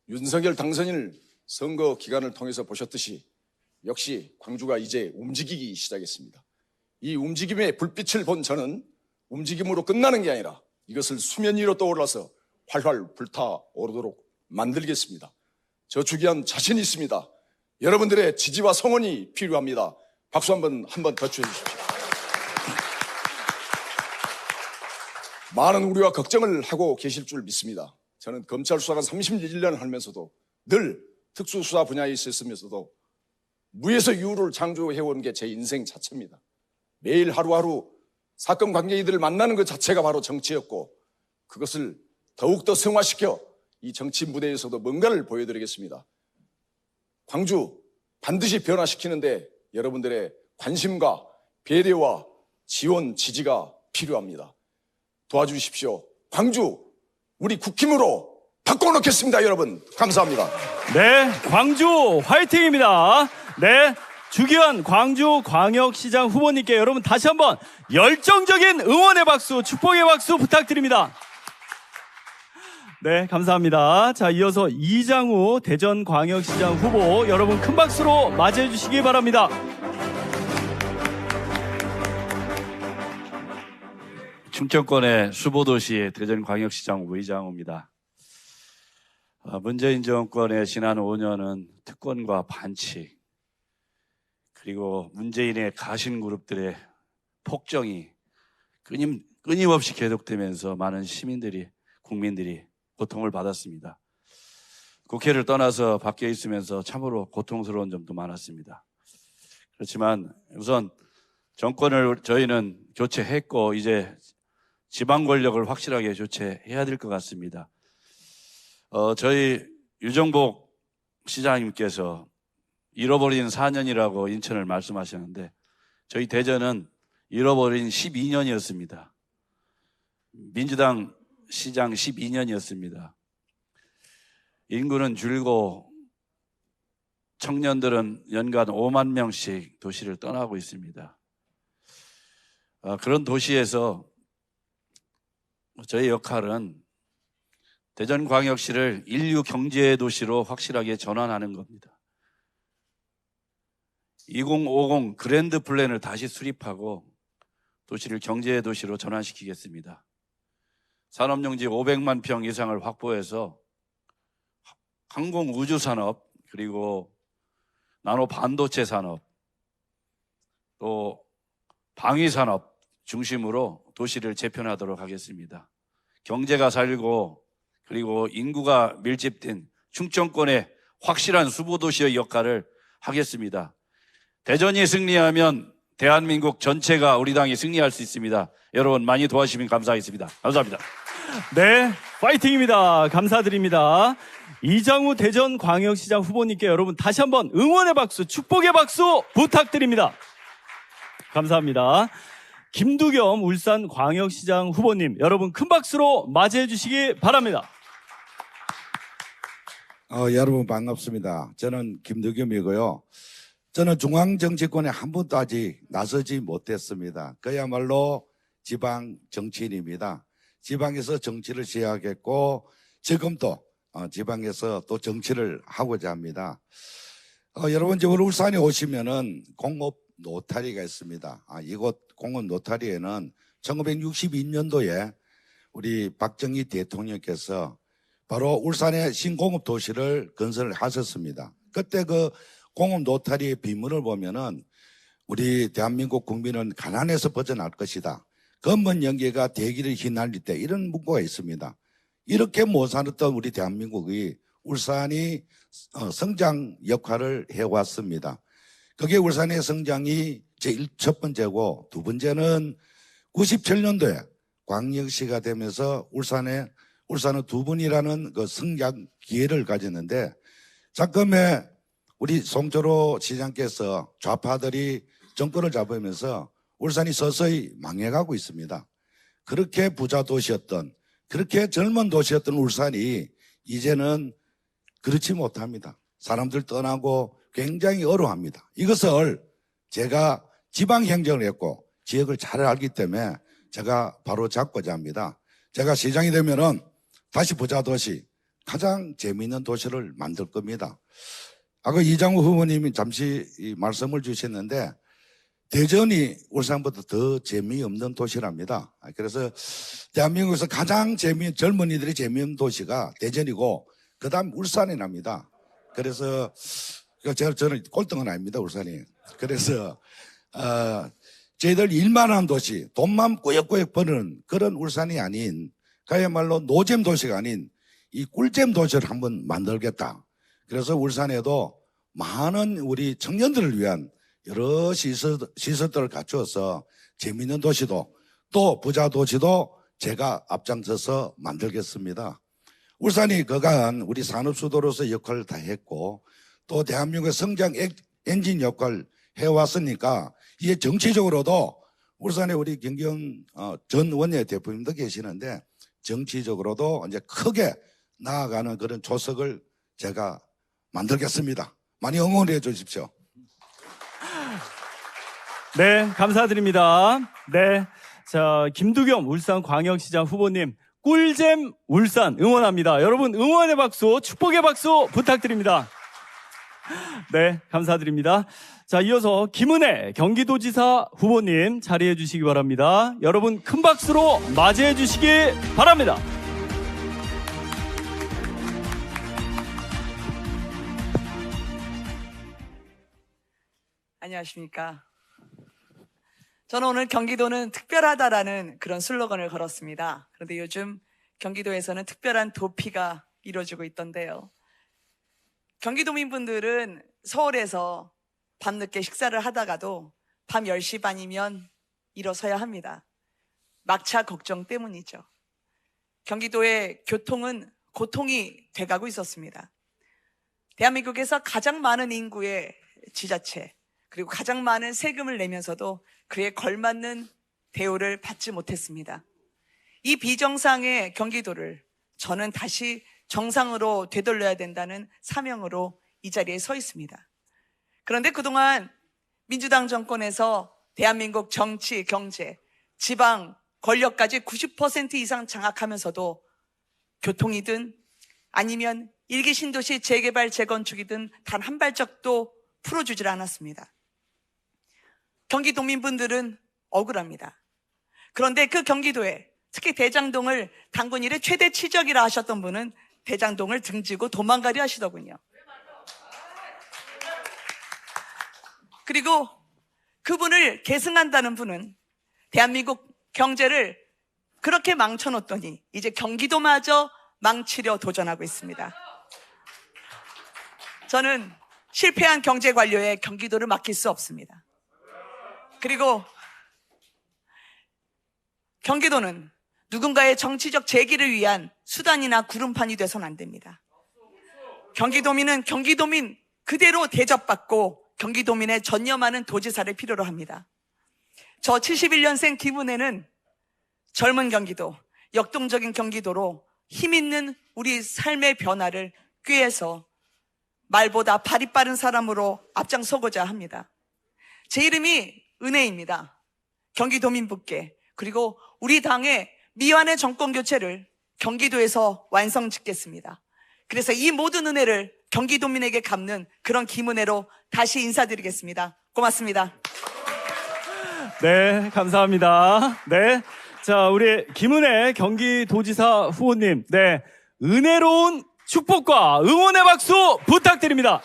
J: 윤석열 당선인을 선거 기간을 통해서 보셨듯이 역시 광주가 이제 움직이기 시작했습니다. 이 움직임의 불빛을 본 저는 움직임으로 끝나는 게 아니라 이것을 수면 위로 떠올라서 활활 불타오르도록 만들겠습니다. 저축이한 자신 있습니다. 여러분들의 지지와 성원이 필요합니다. 박수 한번 더 주십시오. 많은 우려와 걱정을 하고 계실 줄 믿습니다. 저는 검찰 수사관 31년을 하면서도 늘 특수수사 분야에 있었으면서도 무에서 유를 창조해온 게 제 인생 자체입니다. 매일 하루하루 사건 관계인들을 만나는 것 자체가 바로 정치였고 그것을 더욱더 승화시켜 이 정치 무대에서도 뭔가를 보여드리겠습니다. 광주 반드시 변화시키는데 여러분들의 관심과 배려와 지원, 지지가 필요합니다. 도와주십시오. 광주 우리 국힘으로 바꿔놓겠습니다. 여러분 감사합니다.
A: 네, 광주 화이팅입니다. 네, 주기현 광주광역시장 후보님께 여러분 다시 한번 열정적인 응원의 박수, 축복의 박수 부탁드립니다. 네, 감사합니다. 자, 이어서 이장우 대전광역시장 후보 여러분 큰 박수로 맞이해 주시기 바랍니다.
K: 충청권의 수보도시 대전광역시장 후보 이장우입니다. 문재인 정권의 지난 5년은 특권과 반칙 그리고 문재인의 가신 그룹들의 폭정이 끊임없이 계속되면서 많은 시민들이 국민들이 고통을 받았습니다. 국회를 떠나서 밖에 있으면서 참으로 고통스러운 점도 많았습니다. 그렇지만 우선 정권을 저희는 교체했고 이제 지방 권력을 확실하게 교체해야 될 것 같습니다. 저희 유정복 시장님께서 잃어버린 4년이라고 인천을 말씀하셨는데 저희 대전은 잃어버린 12년이었습니다. 민주당 시장 12년이었습니다. 인구는 줄고 청년들은 연간 5만 명씩 도시를 떠나고 있습니다. 그런 도시에서 저희 역할은 대전광역시를 인류 경제 도시로 확실하게 전환하는 겁니다. 2050 그랜드 플랜을 다시 수립하고 도시를 경제 도시로 전환시키겠습니다. 산업용지 500만 평 이상을 확보해서 항공 우주 산업 그리고 나노 반도체 산업 또 방위 산업 중심으로 도시를 재편하도록 하겠습니다. 경제가 살고 그리고 인구가 밀집된 충청권의 확실한 수보도시의 역할을 하겠습니다. 대전이 승리하면 대한민국 전체가 우리 당이 승리할 수 있습니다. 여러분 많이 도와주시면 감사하겠습니다. 감사합니다.
A: 네, 파이팅입니다. 감사드립니다. 이장우 대전광역시장 후보님께 여러분 다시 한번 응원의 박수, 축복의 박수 부탁드립니다. 감사합니다. 김두겸 울산광역시장 후보님 여러분 큰 박수로 맞이해 주시기 바랍니다.
L: 여러분 반갑습니다. 저는 김두겸이고요. 저는 중앙정치권에 한 번도 아직 나서지 못했습니다. 그야말로 지방 정치인입니다. 지방에서 정치를 시작했고 지금도 지방에서 또 정치를 하고자 합니다. 여러분 이제 우리 울산에 오시면은 공업 노타리가 있습니다. 이곳 공업 노타리에는 1962년도에 우리 박정희 대통령께서 바로 울산의 신공업 도시를 건설을 하셨습니다. 그때 그 공업 노타리의 비문을 보면은 우리 대한민국 국민은 가난에서 벗어날 것이다. 검은 연기가 대기를 휘날릴 때 이런 문구가 있습니다. 이렇게 못 살았던 우리 대한민국이 울산이 성장 역할을 해왔습니다. 그게 울산의 성장이 첫 번째고, 두 번째는 97년도에 광역시가 되면서 울산은 두 번이라는 그 성장 기회를 가졌는데, 잠깐에 우리 송철호 시장께서 좌파들이 정권을 잡으면서 울산이 서서히 망해가고 있습니다. 그렇게 부자 도시였던, 그렇게 젊은 도시였던 울산이 이제는 그렇지 못합니다. 사람들 떠나고 굉장히 어려워합니다. 이것을 제가 지방 행정을 했고 지역을 잘 알기 때문에 제가 바로 잡고자 합니다. 제가 시장이 되면은 다시 부자 도시, 가장 재미있는 도시를 만들 겁니다. 아까 이장우 후보님이 잠시 말씀을 주셨는데, 대전이 울산보다 더 재미없는 도시랍니다. 그래서 대한민국에서 가장 젊은이들이 재미없는 도시가 대전이고, 그 다음 울산이 납니다. 그래서 저는 꼴등은 아닙니다, 울산이. 그래서 저희들 일만 한 도시, 돈만 꾸역꾸역 버는 그런 울산이 아닌, 그야말로 노잼 도시가 아닌 이 꿀잼 도시를 한번 만들겠다. 그래서 울산에도 많은 우리 청년들을 위한 여러 시설들을 갖추어서 재미있는 도시도, 또 부자 도시도 제가 앞장서서 만들겠습니다. 울산이 그간 우리 산업수도로서 역할을 다 했고, 또 대한민국의 성장 엔진 역할을 해왔으니까, 이게 정치적으로도 울산에 우리 김경 전 원내 대표님도 계시는데, 정치적으로도 이제 크게 나아가는 그런 조석을 제가 만들겠습니다. 많이 응원해 주십시오.
A: 네, 감사드립니다. 네. 자, 김두겸 울산광역시장 후보님, 꿀잼 울산 응원합니다. 여러분 응원의 박수, 축복의 박수 부탁드립니다. 네, 감사드립니다. 자, 이어서 김은혜 경기도지사 후보님 자리해 주시기 바랍니다. 여러분 큰 박수로 맞이해 주시기 바랍니다.
M: 안녕하십니까. 저는 오늘 경기도는 특별하다라는 그런 슬로건을 걸었습니다. 그런데 요즘 경기도에서는 특별한 도피가 이루어지고 있던데요. 경기도민분들은 서울에서 밤늦게 식사를 하다가도 밤 10시 반이면 일어서야 합니다. 막차 걱정 때문이죠. 경기도의 교통은 고통이 돼가고 있었습니다. 대한민국에서 가장 많은 인구의 지자체, 그리고 가장 많은 세금을 내면서도 그에 걸맞는 대우를 받지 못했습니다. 이 비정상의 경기도를 저는 다시 정상으로 되돌려야 된다는 사명으로 이 자리에 서 있습니다. 그런데 그동안 민주당 정권에서 대한민국 정치, 경제, 지방 권력까지 90% 이상 장악하면서도 교통이든 아니면 일기 신도시 재개발 재건축이든 단 한 발짝도 풀어주질 않았습니다. 경기도민분들은 억울합니다. 그런데 그 경기도에 특히 대장동을 당군 일의 최대 치적이라 하셨던 분은 대장동을 등지고 도망가려 하시더군요. 그리고 그분을 계승한다는 분은 대한민국 경제를 그렇게 망쳐놓더니 이제 경기도마저 망치려 도전하고 있습니다. 저는 실패한 경제 관료에 경기도를 맡길 수 없습니다. 그리고 경기도는 누군가의 정치적 재기를 위한 수단이나 구름판이 돼서는 안 됩니다. 경기도민은 경기도민 그대로 대접받고 경기도민의 전념하는 도지사를 필요로 합니다. 저 71년생 김은혜는 젊은 경기도, 역동적인 경기도로 힘있는 우리 삶의 변화를 꾀해서 말보다 발이 빠른 사람으로 앞장서고자 합니다. 제 이름이 은혜입니다. 경기도민분께, 그리고 우리 당의 미완의 정권교체를 경기도에서 완성짓겠습니다. 그래서 이 모든 은혜를 경기도민에게 갚는 그런 김은혜로 다시 인사드리겠습니다. 고맙습니다.
A: 네, 감사합니다. 네. 자, 우리 김은혜 경기도지사 후보님, 네. 은혜로운 축복과 응원의 박수 부탁드립니다.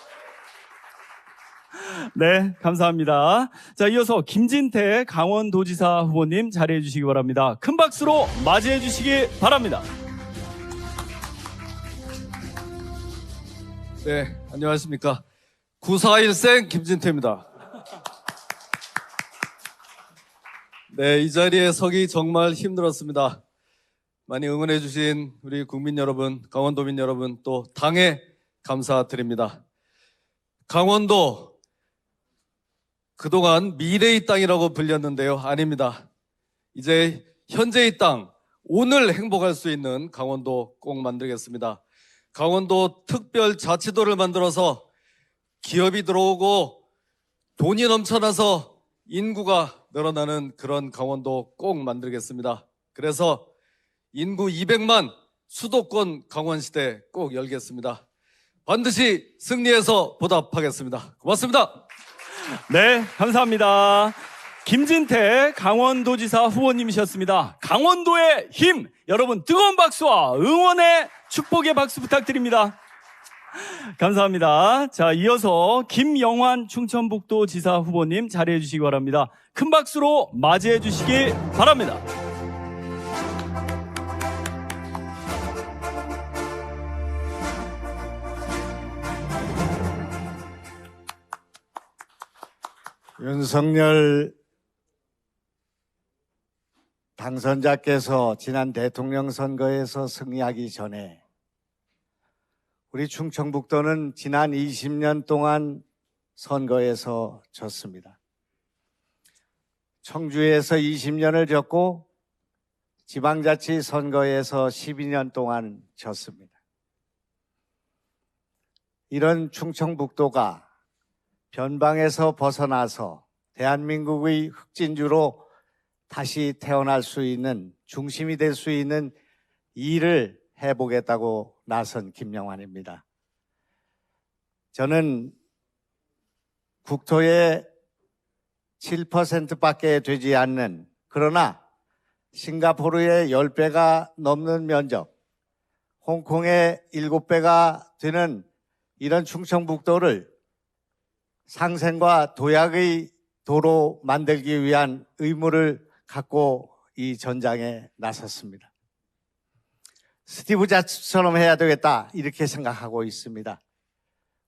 A: 네, 감사합니다. 자, 이어서 김진태 강원도지사 후보님 자리해 주시기 바랍니다. 큰 박수로 맞이해 주시기 바랍니다.
N: 네, 안녕하십니까. 941생 김진태입니다. 네, 이 자리에 서기 정말 힘들었습니다. 많이 응원해 주신 우리 국민 여러분, 강원도민 여러분, 또 당에 감사드립니다. 강원도 그동안 미래의 땅이라고 불렸는데요. 아닙니다. 이제 현재의 땅, 오늘 행복할 수 있는 강원도 꼭 만들겠습니다. 강원도 특별자치도를 만들어서 기업이 들어오고 돈이 넘쳐나서 인구가 늘어나는 그런 강원도 꼭 만들겠습니다. 그래서 인구 200만 수도권 강원시대 꼭 열겠습니다. 반드시 승리해서 보답하겠습니다. 고맙습니다.
A: 네, 감사합니다. 김진태 강원도지사 후보님이셨습니다. 강원도의 힘! 여러분 뜨거운 박수와 응원의 축복의 박수 부탁드립니다. 감사합니다. 자, 이어서 김영환 충청북도지사 후보님 자리해 주시기 바랍니다. 큰 박수로 맞이해 주시기 바랍니다.
O: 윤석열 당선자께서 지난 대통령 선거에서 승리하기 전에 우리 충청북도는 지난 20년 동안 선거에서 졌습니다. 청주에서 20년을 졌고 지방자치 선거에서 12년 동안 졌습니다. 이런 충청북도가 변방에서 벗어나서 대한민국의 흑진주로 다시 태어날 수 있는, 중심이 될 수 있는 일을 해보겠다고 나선 김영환입니다. 저는 국토의 7%밖에 되지 않는, 그러나 싱가포르의 10배가 넘는 면적, 홍콩의 7배가 되는 이런 충청북도를 상생과 도약의 도로 만들기 위한 의무를 갖고 이 전장에 나섰습니다. 스티브 잡스처럼 해야 되겠다 이렇게 생각하고 있습니다.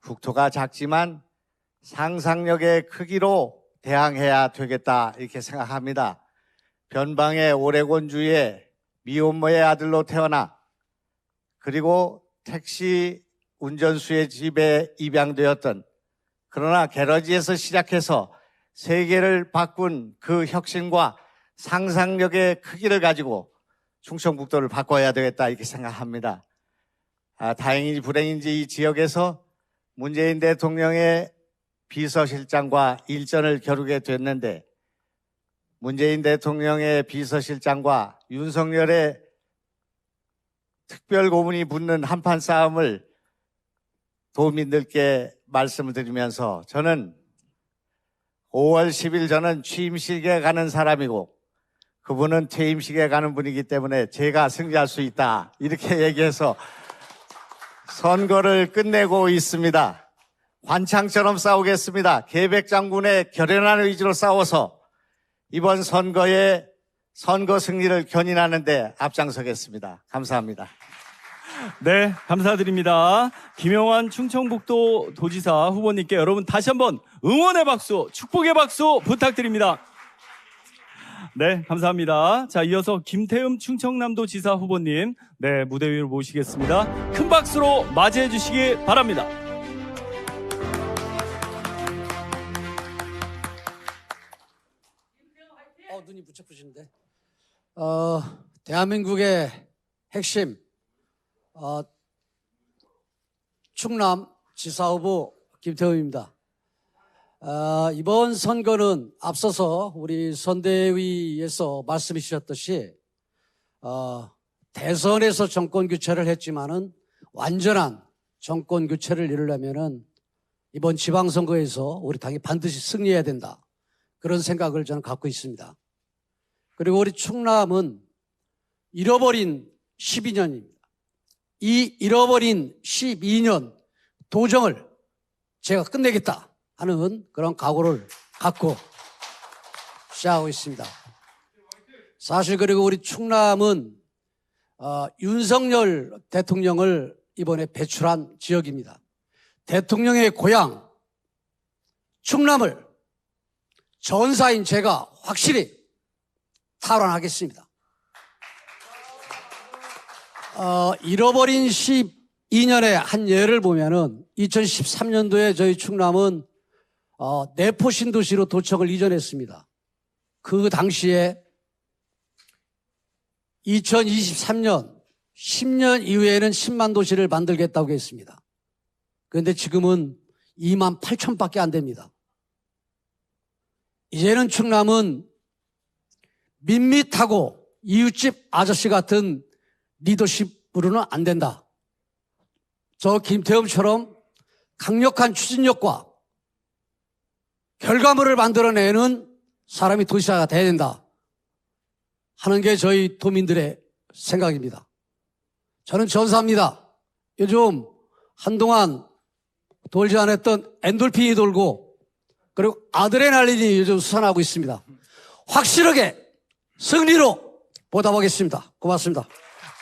O: 국토가 작지만 상상력의 크기로 대항해야 되겠다 이렇게 생각합니다. 변방의 오레곤주의 미혼모의 아들로 태어나 그리고 택시 운전수의 집에 입양되었던, 그러나 게러지에서 시작해서 세계를 바꾼 그 혁신과 상상력의 크기를 가지고 충청북도를 바꿔야 되겠다 이렇게 생각합니다. 다행인지 불행인지 이 지역에서 문재인 대통령의 비서실장과 일전을 겨루게 됐는데, 문재인 대통령의 비서실장과 윤석열의 특별고문이 붙는 한판 싸움을 도민들께 말씀을 드리면서, 저는 5월 10일 저는 취임식에 가는 사람이고 그분은 퇴임식에 가는 분이기 때문에 제가 승리할 수 있다 이렇게 얘기해서 선거를 끝내고 있습니다. 관창처럼 싸우겠습니다. 계백 장군의 결연한 의지로 싸워서 이번 선거에 선거 승리를 견인하는 데 앞장서겠습니다. 감사합니다.
A: 네, 감사드립니다. 김영환 충청북도 도지사 후보님께 여러분 다시 한번 응원의 박수, 축복의 박수 부탁드립니다. 네, 감사합니다. 자, 이어서 김태흠 충청남도 지사 후보님, 네, 무대 위로 모시겠습니다. 큰 박수로 맞이해 주시기 바랍니다.
P: 눈이 붙여보시는데, 대한민국의 핵심, 충남 지사 후보 김태흠입니다. 이번 선거는 앞서서 우리 선대위에서 말씀해 주셨듯이 대선에서 정권 교체를 했지만은 완전한 정권 교체를 이루려면은 이번 지방선거에서 우리 당이 반드시 승리해야 된다. 그런 생각을 저는 갖고 있습니다. 그리고 우리 충남은 잃어버린 12년입니다. 이 잃어버린 12년 도정을 제가 끝내겠다 하는 그런 각오를 갖고 시작하고 있습니다. 사실 그리고 우리 충남은 윤석열 대통령을 이번에 배출한 지역입니다. 대통령의 고향 충남을 전사인 제가 확실히 탈환하겠습니다. 잃어버린 12년의 한 예를 보면은 2013년도에 저희 충남은 내포 신도시로 도청을 이전했습니다. 그 당시에 2023년 10년 이후에는 10만 도시를 만들겠다고 했습니다. 그런데 지금은 2만 8천밖에 안 됩니다. 이제는 충남은 밋밋하고 이웃집 아저씨 같은 리더십으로는 안 된다. 저 김태흠처럼 강력한 추진력과 결과물을 만들어내는 사람이 도시사가 돼야 된다 하는 게 저희 도민들의 생각입니다. 저는 전사합니다. 요즘 한동안 돌지 않았던 엔돌핀이 돌고 그리고 아드레날린이 요즘 솟아나고 있습니다. 확실하게 승리로 보답하겠습니다. 고맙습니다.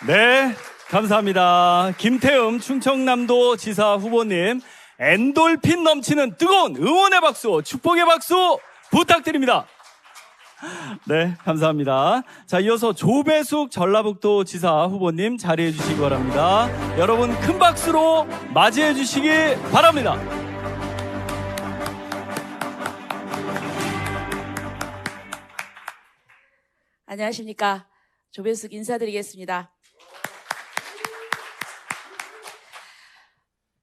A: 네, 감사합니다. 김태흠 충청남도 지사 후보님, 엔돌핀 넘치는 뜨거운 응원의 박수, 축복의 박수 부탁드립니다. 네, 감사합니다. 자, 이어서 조배숙 전라북도 지사 후보님 자리해 주시기 바랍니다. 여러분 큰 박수로 맞이해 주시기 바랍니다.
Q: 안녕하십니까. 조배숙 인사드리겠습니다.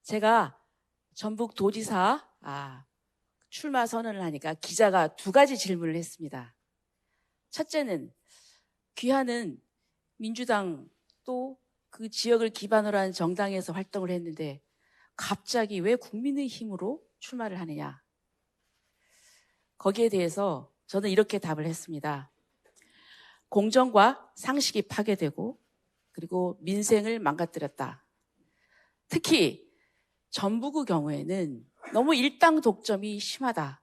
Q: 제가 전북도지사 출마 선언을 하니까 기자가 두 가지 질문을 했습니다. 첫째는 귀하는 민주당 또 그 지역을 기반으로 한 정당에서 활동을 했는데 갑자기 왜 국민의힘으로 출마를 하느냐. 거기에 대해서 저는 이렇게 답을 했습니다. 공정과 상식이 파괴되고 그리고 민생을 망가뜨렸다. 특히 전북의 경우에는 너무 일당 독점이 심하다.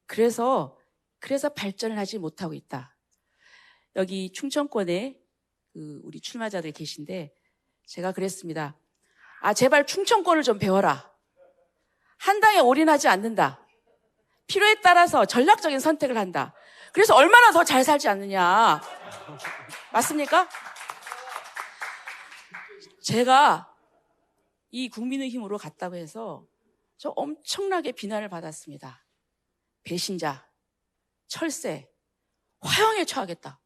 Q: 그래서 발전을 하지 못하고 있다. 여기 충청권에 우리 출마자들 계신데 제가 그랬습니다. 제발 충청권을 좀 배워라. 한 당에 올인하지 않는다. 필요에 따라서 전략적인 선택을 한다. 그래서 얼마나 더 잘 살지 않느냐. 맞습니까? 제가 이 국민의힘으로 갔다고 해서 저 엄청나게 비난을 받았습니다. 배신자, 철새, 화형에 처하겠다.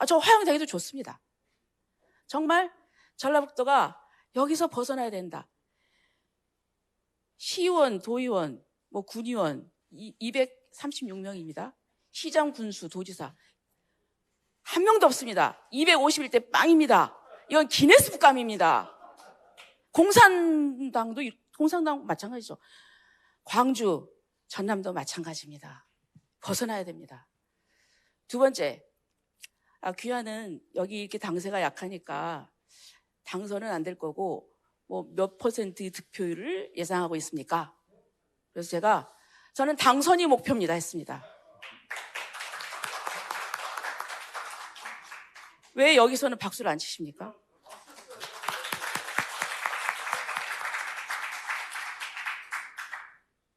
Q: 저 화형 되기도 좋습니다. 정말 전라북도가 여기서 벗어나야 된다. 시의원, 도의원, 군의원 236명입니다. 시장, 군수, 도지사 한 명도 없습니다. 251대 빵입니다. 이건 기네스북감입니다. 공산당 마찬가지죠. 광주, 전남도 마찬가지입니다. 벗어나야 됩니다. 두 번째, 귀하는 여기 이렇게 당세가 약하니까 당선은 안 될 거고 몇 퍼센트 득표율을 예상하고 있습니까? 그래서 저는 당선이 목표입니다 했습니다. 왜 여기서는 박수를 안 치십니까?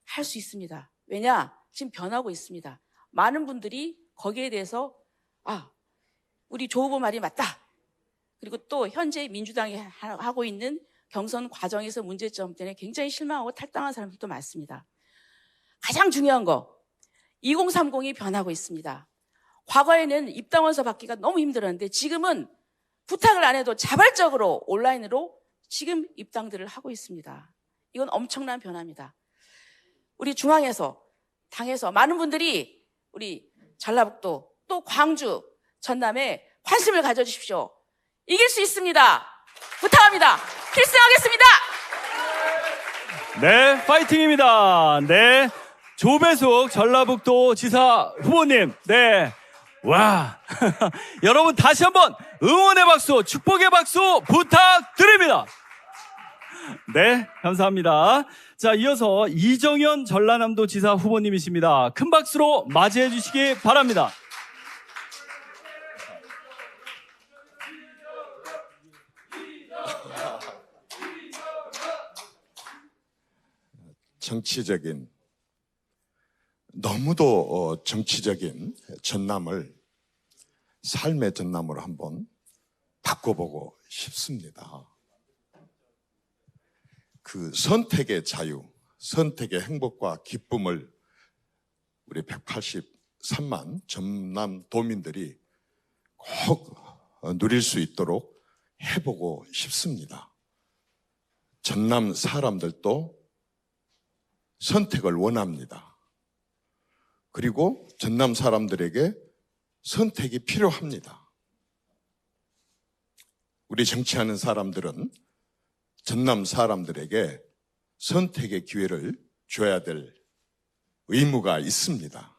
Q: 할 수 있습니다. 왜냐? 지금 변하고 있습니다. 많은 분들이 거기에 대해서 우리 조 후보 말이 맞다. 그리고 또 현재 민주당이 하고 있는 경선 과정에서 문제점 때문에 굉장히 실망하고 탈당한 사람들도 많습니다. 가장 중요한 거 2030이 변하고 있습니다. 과거에는 입당원서 받기가 너무 힘들었는데 지금은 부탁을 안 해도 자발적으로 온라인으로 지금 입당들을 하고 있습니다. 이건 엄청난 변화입니다. 우리 중앙에서 당에서 많은 분들이 우리 전라북도 또 광주 전남에 관심을 가져주십시오. 이길 수 있습니다. 부탁합니다. 필승하겠습니다.
A: 네, 파이팅입니다. 네, 조배숙 전라북도 지사 후보님. 네, 와, 여러분 다시 한번 응원의 박수, 축복의 박수 부탁드립니다. 네, 감사합니다. 자, 이어서 이정현 전라남도 지사 후보님이십니다. 큰 박수로 맞이해 주시기 바랍니다.
R: 너무도 정치적인 전남을 삶의 전남으로 한번 바꿔보고 싶습니다. 그 선택의 자유, 선택의 행복과 기쁨을 우리 183만 전남 도민들이 꼭 누릴 수 있도록 해보고 싶습니다. 전남 사람들도 선택을 원합니다. 그리고 전남 사람들에게 선택이 필요합니다. 우리 정치하는 사람들은 전남 사람들에게 선택의 기회를 줘야 될 의무가 있습니다.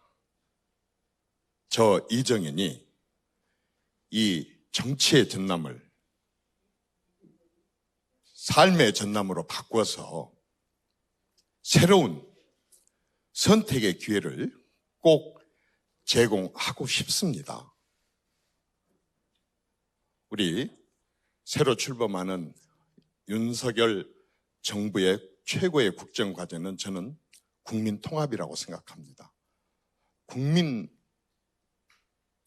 R: 저 이정현이 이 정치의 전남을 삶의 전남으로 바꿔서 새로운 선택의 기회를 꼭 제공하고 싶습니다. 우리 새로 출범하는 윤석열 정부의 최고의 국정 과제는 저는 국민 통합이라고 생각합니다. 국민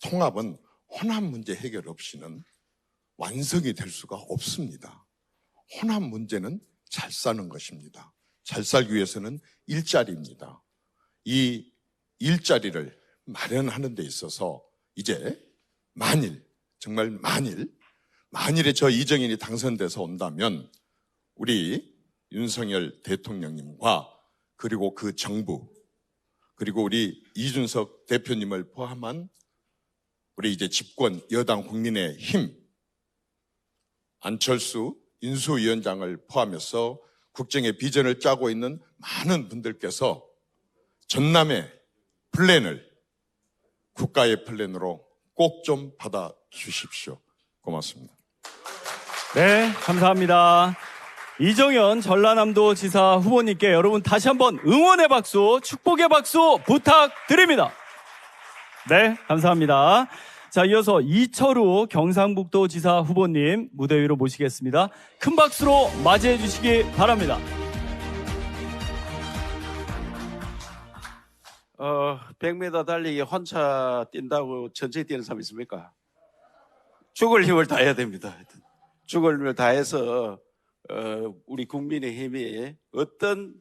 R: 통합은 호남 문제 해결 없이는 완성이 될 수가 없습니다. 호남 문제는 잘 사는 것입니다. 잘 살기 위해서는 일자리입니다. 이 일자리를 마련하는 데 있어서 이제 만일, 정말 만일에 저 이정현이 당선돼서 온다면 우리 윤석열 대통령님과 그리고 그 정부 그리고 우리 이준석 대표님을 포함한 우리 이제 집권 여당 국민의힘 안철수 인수위원장을 포함해서 국정의 비전을 짜고 있는 많은 분들께서 전남의 플랜을 국가의 플랜으로 꼭 좀 받아주십시오. 고맙습니다.
A: 네, 감사합니다. 이정현 전라남도 지사 후보님께 여러분 다시 한번 응원의 박수, 축복의 박수 부탁드립니다. 네, 감사합니다. 자, 이어서 이철우 경상북도 지사 후보님 무대 위로 모시겠습니다. 큰 박수로 맞이해 주시기 바랍니다.
K: 100m 달리기 혼자 뛴다고 천천히 뛰는 사람 있습니까? 죽을 힘을 다해야 됩니다. 죽을 힘을 다해서 우리 국민의힘이 어떤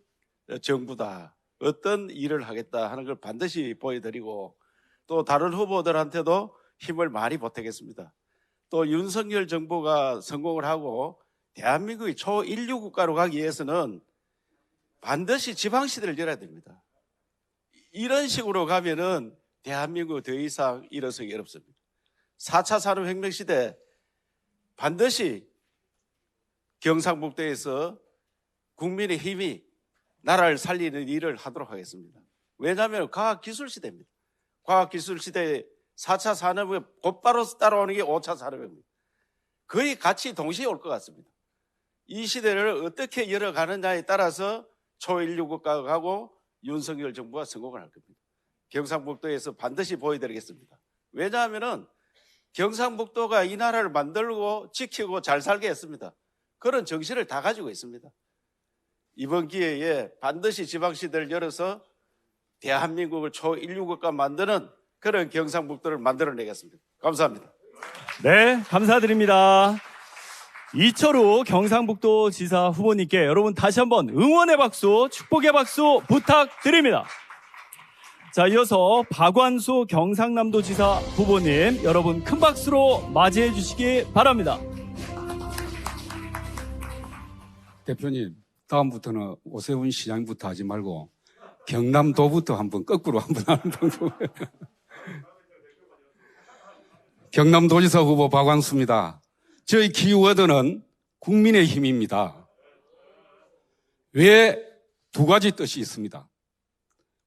K: 정부다, 어떤 일을 하겠다 하는 걸 반드시 보여드리고 또 다른 후보들한테도 힘을 많이 보태겠습니다. 또 윤석열 정부가 성공을 하고 대한민국이 초인류 국가로 가기 위해서는 반드시 지방시대를 열어야 됩니다. 이런 식으로 가면은 대한민국 더 이상 일어서기 어렵습니다. 4차 산업혁명 시대 반드시 경상북도에서 국민의 힘이 나라를 살리는 일을 하도록 하겠습니다. 왜냐하면 과학기술 시대입니다. 과학기술 시대에 4차 산업이 곧바로 따라오는 게 5차 산업입니다. 거의 같이 동시에 올 것 같습니다. 이 시대를 어떻게 열어가느냐에 따라서 초인류 국가가 가고 윤석열 정부가 성공을 할 겁니다. 경상북도에서 반드시 보여드리겠습니다. 왜냐하면 경상북도가 이 나라를 만들고 지키고 잘 살게 했습니다. 그런 정신을 다 가지고 있습니다. 이번 기회에 반드시 지방시대를 열어서 대한민국을 초인류 국가 만드는 그런 경상북도를 만들어내겠습니다. 감사합니다.
A: 네, 감사드립니다. 이철우 경상북도 지사 후보님께 여러분 다시 한번 응원의 박수, 축복의 박수 부탁드립니다. 자, 이어서 박완수 경상남도 지사 후보님 여러분 큰 박수로 맞이해 주시기 바랍니다.
G: 대표님, 다음부터는 오세훈 시장부터 하지 말고 경남도부터 한번 거꾸로 한번 하는 방법. 경남도지사 후보 박완수입니다. 저희 키워드는 국민의힘입니다. 왜? 두 가지 뜻이 있습니다.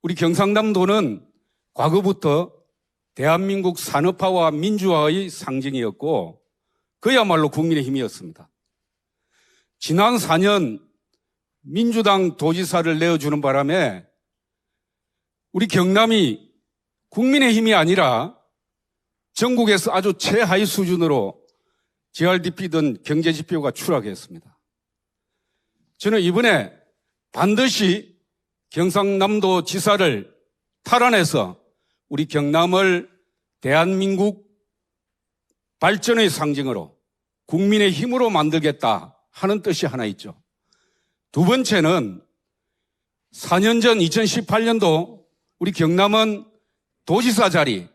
G: 우리 경상남도는 과거부터 대한민국 산업화와 민주화의 상징이었고 그야말로 국민의힘이었습니다. 지난 4년 민주당 도지사를 내어주는 바람에 우리 경남이 국민의힘이 아니라 전국에서 아주 최하위 수준으로 GRDP 등 경제지표가 추락했습니다. 저는 이번에 반드시 경상남도 지사를 탈환해서 우리 경남을 대한민국 발전의 상징으로 국민의 힘으로 만들겠다 하는 뜻이 하나 있죠. 두 번째는 4년 전 2018년도 우리 경남은 도지사 자리,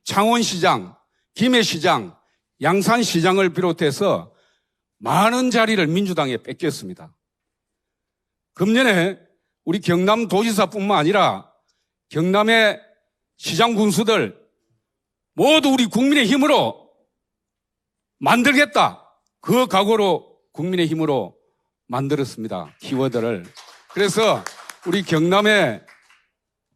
G: 창원시장, 김해시장, 양산시장을 비롯해서 많은 자리를 민주당에 뺏겼습니다. 금년에 우리 경남 도지사뿐만 아니라 경남의 시장 군수들 모두 우리 국민의 힘으로 만들겠다. 그 각오로 국민의 힘으로 만들었습니다. 키워드를. 그래서 우리 경남의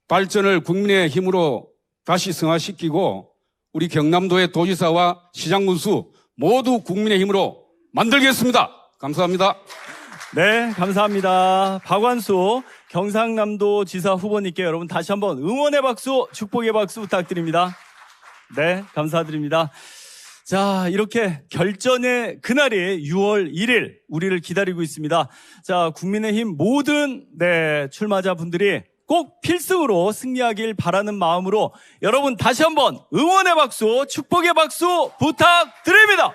G: 발전을 국민의 힘으로 다시 승화시키고 우리 경남도의 도지사와 시장 군수 모두 국민의 힘으로 만들겠습니다. 감사합니다.
A: 네, 감사합니다. 박완수 경상남도 지사 후보님께 여러분 다시 한번 응원의 박수, 축복의 박수 부탁드립니다. 네, 감사드립니다. 자, 이렇게 결전의 그날이 6월 1일 우리를 기다리고 있습니다. 자, 국민의힘 모든 출마자분들이 꼭 필승으로 승리하길 바라는 마음으로 여러분 다시 한번 응원의 박수, 축복의 박수 부탁드립니다.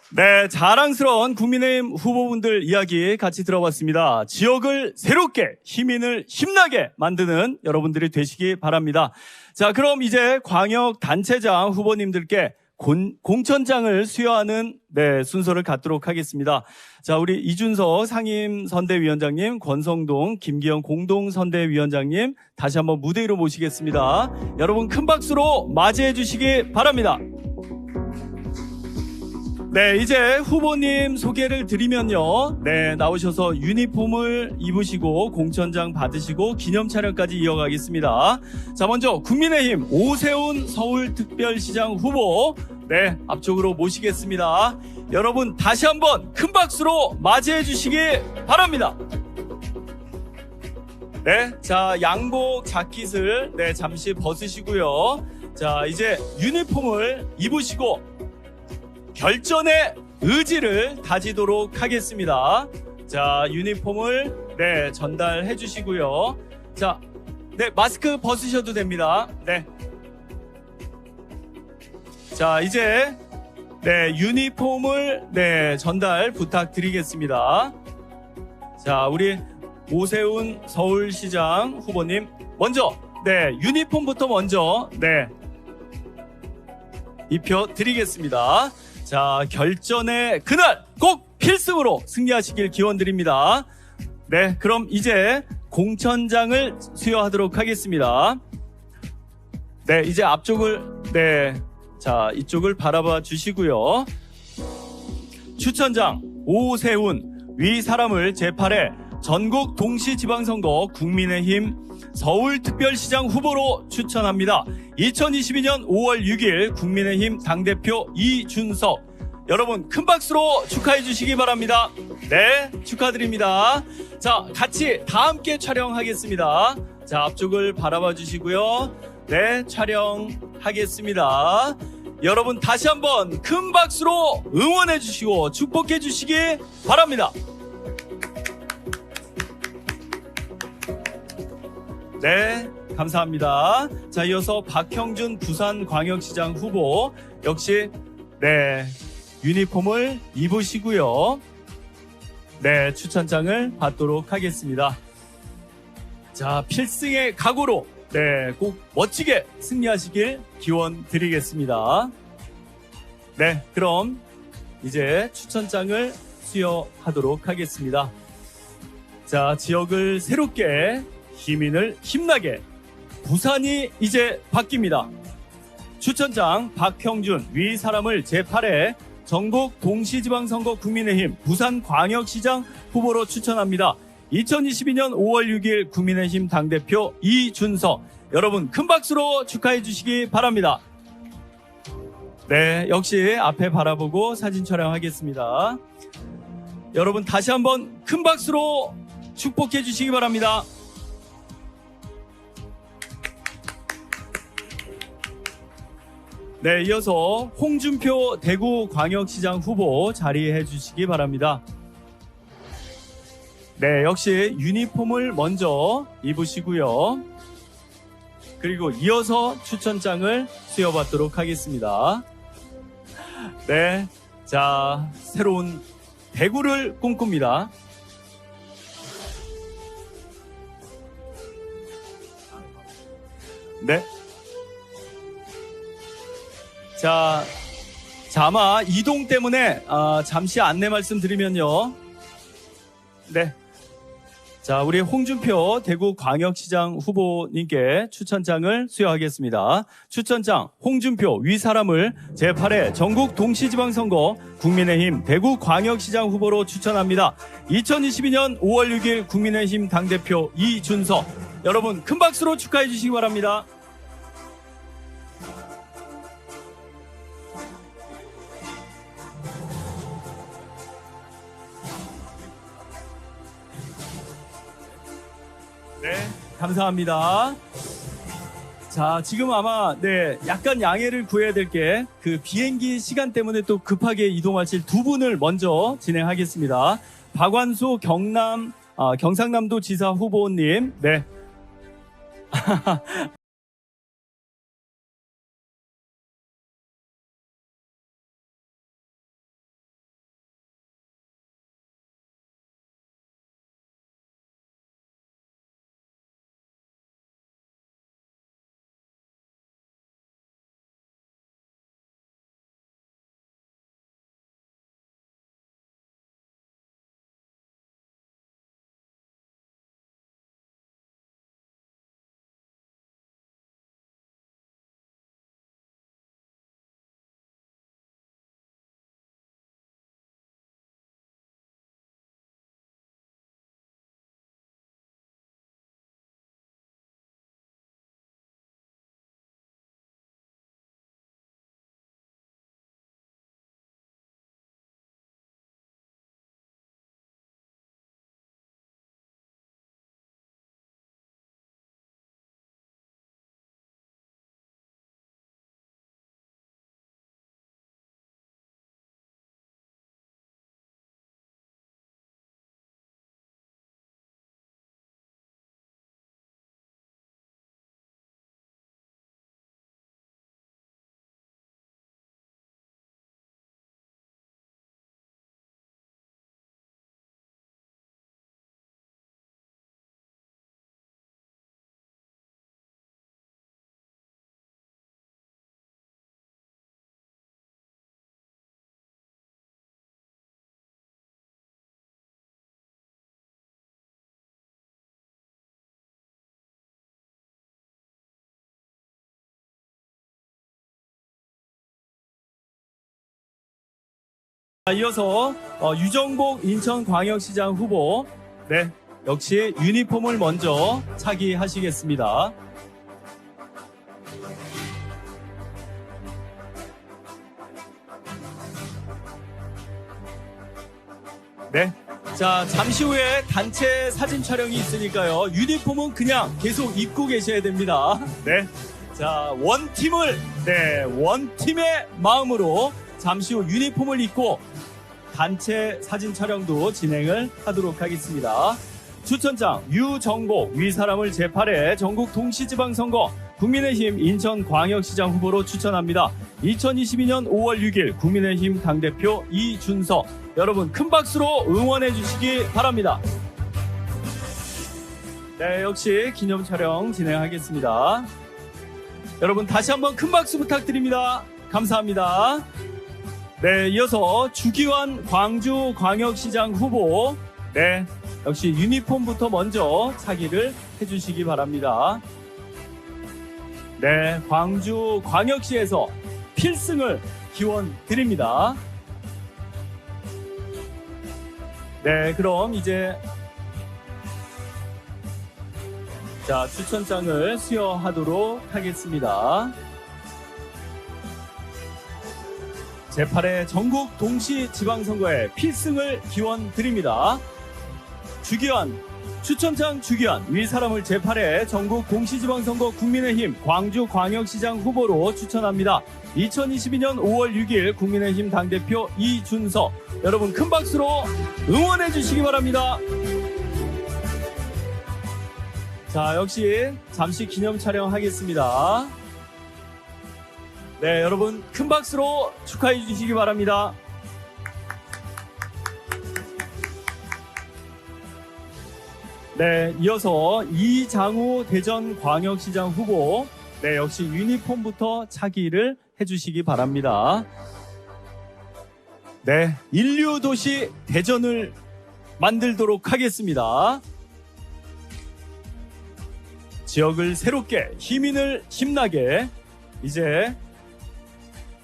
A: 네, 자랑스러운 국민의힘 후보분들 이야기 같이 들어봤습니다. 지역을 새롭게, 시민을 힘나게 만드는 여러분들이 되시기 바랍니다. 자, 그럼 이제 광역단체장 후보님들께 공천장을 수여하는 순서를 갖도록 하겠습니다. 자, 우리 이준석 상임선대위원장님, 권성동, 김기현 공동선대위원장님 다시 한번 무대 위로 모시겠습니다. 여러분 큰 박수로 맞이해 주시기 바랍니다. 네, 이제 후보님 소개를 드리면요. 네, 나오셔서 유니폼을 입으시고 공천장 받으시고 기념 촬영까지 이어가겠습니다. 자, 먼저 국민의힘 오세훈 서울특별시장 후보 네, 앞쪽으로 모시겠습니다. 여러분 다시 한번 큰 박수로 맞이해 주시기 바랍니다. 네, 자, 양복 자켓을 잠시 벗으시고요. 자, 이제 유니폼을 입으시고 결전의 의지를 다지도록 하겠습니다. 자, 유니폼을 전달해 주시고요. 자, 마스크 벗으셔도 됩니다. 네. 자, 이제 유니폼을 전달 부탁드리겠습니다. 자, 우리 오세훈 서울시장 후보님 먼저 유니폼부터 먼저 입혀 드리겠습니다. 자, 결전의 그날 꼭 필승으로 승리하시길 기원드립니다. 네, 그럼 이제 공천장을 수여하도록 하겠습니다. 네, 이제 앞쪽을 자, 이쪽을 바라봐 주시고요. 추천장 오세훈 위 사람을 제8회 전국 동시지방선거 국민의힘 서울특별시장 후보로 추천합니다. 2022년 5월 6일 국민의힘 당대표 이준석 여러분 큰 박수로 축하해 주시기 바랍니다. 네, 축하드립니다. 자, 같이 다 함께 촬영하겠습니다. 자, 앞쪽을 바라봐 주시고요. 네, 촬영하겠습니다. 여러분 다시 한번 큰 박수로 응원해 주시고 축복해 주시기 바랍니다. 네, 감사합니다. 자, 이어서 박형준 부산광역시장 후보 역시 유니폼을 입으시고요. 네, 추천장을 받도록 하겠습니다. 자, 필승의 각오로 꼭 멋지게 승리하시길 기원 드리겠습니다. 네, 그럼 이제 추천장을 수여하도록 하겠습니다. 자, 지역을 새롭게 시민을 힘나게 부산이 이제 바뀝니다. 추천장 박형준 위 사람을 제8회 전국 동시지방선거 국민의힘 부산광역시장 후보로 추천합니다. 2022년 5월 6일 국민의힘 당대표 이준석 여러분 큰 박수로 축하해 주시기 바랍니다. 네, 역시 앞에 바라보고 사진 촬영하겠습니다. 여러분 다시 한번 큰 박수로 축복해 주시기 바랍니다. 네, 이어서 홍준표 대구광역시장 후보 자리해 주시기 바랍니다. 네, 역시 유니폼을 먼저 입으시고요. 그리고 이어서 추천장을 수여받도록 하겠습니다. 네. 자, 새로운 대구를 꿈꿉니다. 네. 자, 아마 이동 때문에 잠시 안내 말씀드리면요. 네. 자, 우리 홍준표 대구광역시장 후보님께 추천장을 수여하겠습니다. 추천장 홍준표 위 사람을 제8회 전국 동시지방선거 국민의힘 대구광역시장 후보로 추천합니다. 2022년 5월 6일 국민의힘 당대표 이준석. 여러분 큰 박수로 축하해 주시기 바랍니다. 네, 감사합니다. 자, 지금 아마 약간 양해를 구해야 될 게 그 비행기 시간 때문에 또 급하게 이동하실 두 분을 먼저 진행하겠습니다. 박완수 경상남도 지사 후보님, 네. 이어서 유정복 인천광역시장 후보, 네, 역시 유니폼을 먼저 차기하시겠습니다. 네. 자, 잠시 후에 단체 사진 촬영이 있으니까요. 유니폼은 그냥 계속 입고 계셔야 됩니다. 네. 자, 원팀의 마음으로 잠시 후 유니폼을 입고 단체 사진 촬영도 진행을 하도록 하겠습니다. 추천장 유정복 위 사람을 제8회 전국 동시지방선거 국민의힘 인천광역시장 후보로 추천합니다. 2022년 5월 6일 국민의힘 당대표 이준석. 여러분 큰 박수로 응원해 주시기 바랍니다. 네, 역시 기념 촬영 진행하겠습니다. 여러분 다시 한번 큰 박수 부탁드립니다. 감사합니다. 네, 이어서 주기환 광주광역시장 후보. 네, 역시 유니폼부터 먼저 차기를 해주시기 바랍니다. 네, 광주광역시에서 필승을 기원 드립니다. 네, 그럼 이제 자, 추천장을 수여하도록 하겠습니다. 제8회 전국 동시지방선거에 필승을 기원 드립니다. 추천장 주기환 위 사람을 제8회 전국 동시지방선거 국민의힘 광주광역시장 후보로 추천합니다. 2022년 5월 6일 국민의힘 당대표 이준석. 여러분 큰 박수로 응원해 주시기 바랍니다. 자, 역시 잠시 기념 촬영하겠습니다. 네, 여러분 큰 박수로 축하해 주시기 바랍니다. 네, 이어서 이장우 대전광역시장 후보, 네, 역시 유니폼부터 차기를 해주시기 바랍니다. 네, 인류도시 대전을 만들도록 하겠습니다. 지역을 새롭게, 시민을 힘나게, 이제